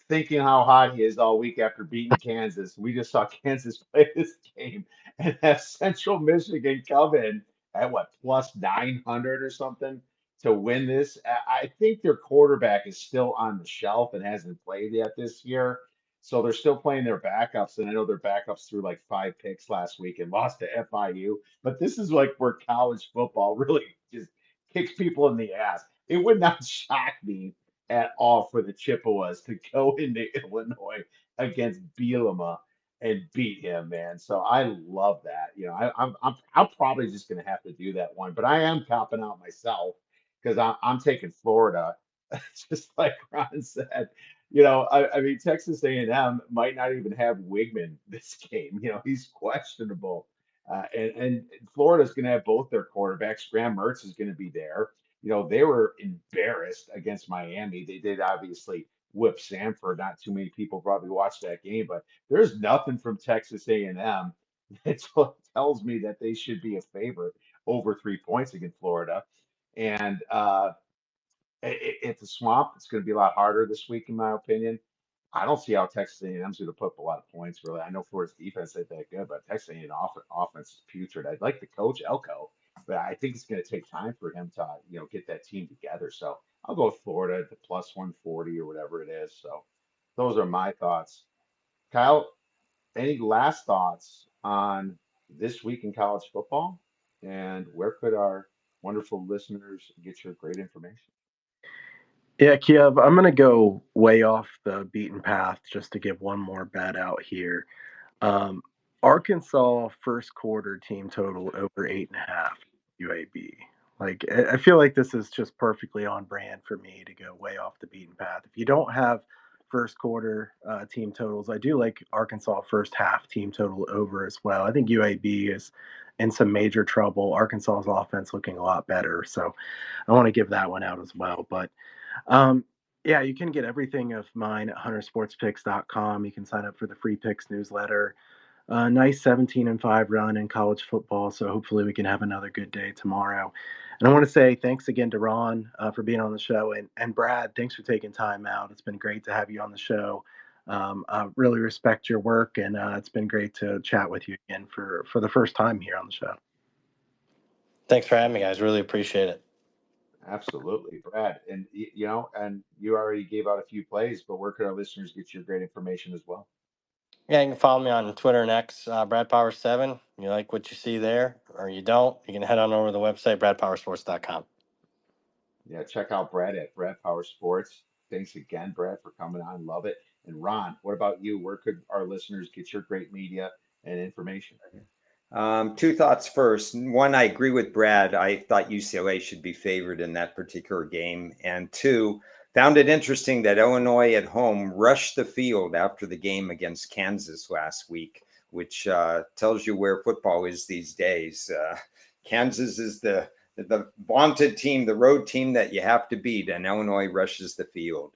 thinking how hot he is all week after beating Kansas? We just saw Kansas play this game and have Central Michigan come in at what plus 900 or something to win this. I think their quarterback is still on the shelf and hasn't played yet this year. So they're still playing their backups, and I know their backups threw like 5 picks last week and lost to FIU. But this is like where college football really just kicks people in the ass. It would not shock me at all for the Chippewas to go into Illinois against Bielema and beat him, man. So I love that. You know, I'm probably just gonna have to do that one, but I am copping out myself because I'm taking Florida, just like Ron said. You know, I mean, Texas A&M might not even have Wigman this game. You know, he's questionable. And Florida's going to have both their quarterbacks. Graham Mertz is going to be there. You know, they were embarrassed against Miami. They did obviously whip Sanford. Not too many people probably watched that game, but there's nothing from Texas A&M that tells me that they should be a favorite over 3 points against Florida. And it's a swamp. It's going to be a lot harder this week, in my opinion. I don't see how Texas A&M's going to put up a lot of points. Really, I know Florida's defense ain't that good, but Texas A&M offense is putrid. I'd like to coach Elko, but I think it's going to take time for him to get that team together. So I'll go with Florida at the plus 140 or whatever it is. So those are my thoughts. Kyle, any last thoughts on this week in college football, and where could our wonderful listeners get your great information? Yeah, Kiev, I'm going to go way off the beaten path just to give one more bet out here. Um, Arkansas first quarter team total over 8.5 UAB. Like, I feel like this is just perfectly on brand for me to go way off the beaten path. If you don't have first quarter team totals, I do like Arkansas first half team total over as well. I think UAB is in some major trouble. Arkansas's offense looking a lot better. So I want to give that one out as well. But um, yeah, you can get everything of mine at huntersportspicks.com. You can sign up for the free picks newsletter. Nice 17-5 run in college football, so hopefully we can have another good day tomorrow. And I want to say thanks again to Ron for being on the show, and Brad, thanks for taking time out. It's been great to have you on the show. I really respect your work, and it's been great to chat with you again for the first time here on the show. Thanks for having me, guys. Really appreciate it. Absolutely, Brad. And and you already gave out a few plays, but where could our listeners get your great information as well? Yeah, you can follow me on Twitter and X, Brad Power 7. You like what you see there, or you don't, you can head on over to the website, bradpowersports.com. Yeah, check out Brad at Brad Power Sports. Thanks again, Brad, for coming on. Love it. And Ron, what about you? Where could our listeners get your great media and information? Two thoughts first. One, I agree with Brad. I thought UCLA should be favored in that particular game. And two, found it interesting that Illinois at home rushed the field after the game against Kansas last week, which tells you where football is these days. Kansas is the vaunted team, the road team that you have to beat, and Illinois rushes the field.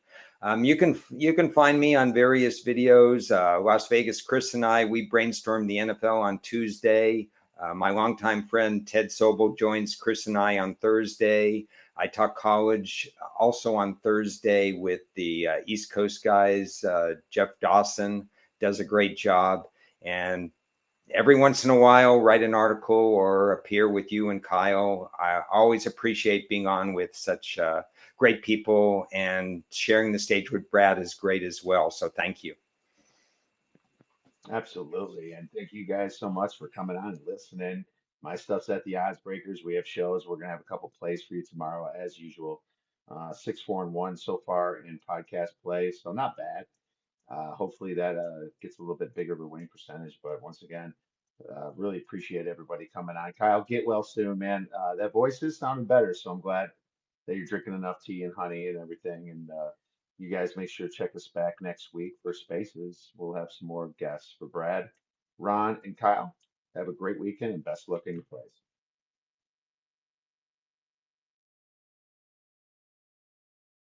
You can find me on various videos. Las Vegas Chris and we brainstormed the NFL on Tuesday. My longtime friend Ted Sobel joins Chris and I on Thursday. I talk college also on Thursday with the East Coast guys. Jeff Dawson does a great job. And every once in a while, write an article or appear with you and Kyle. I always appreciate being on with such great people, and sharing the stage with Brad is great as well. So thank you. Absolutely. And thank you guys so much for coming on and listening. My stuff's at the Odds Breakers. We have shows. We're gonna have a couple plays for you tomorrow, as usual. 6, 4, and 1 so far in podcast play, so not bad. Hopefully that gets a little bit bigger of a winning percentage. But once again, really appreciate everybody coming on. Kyle, get well soon, man. That voice is sounding better, so I'm glad that you're drinking enough tea and honey and everything. And you guys make sure to check us back next week for Spaces. We'll have some more guests for Brad, Ron, and Kyle. Have a great weekend and best luck in your plays.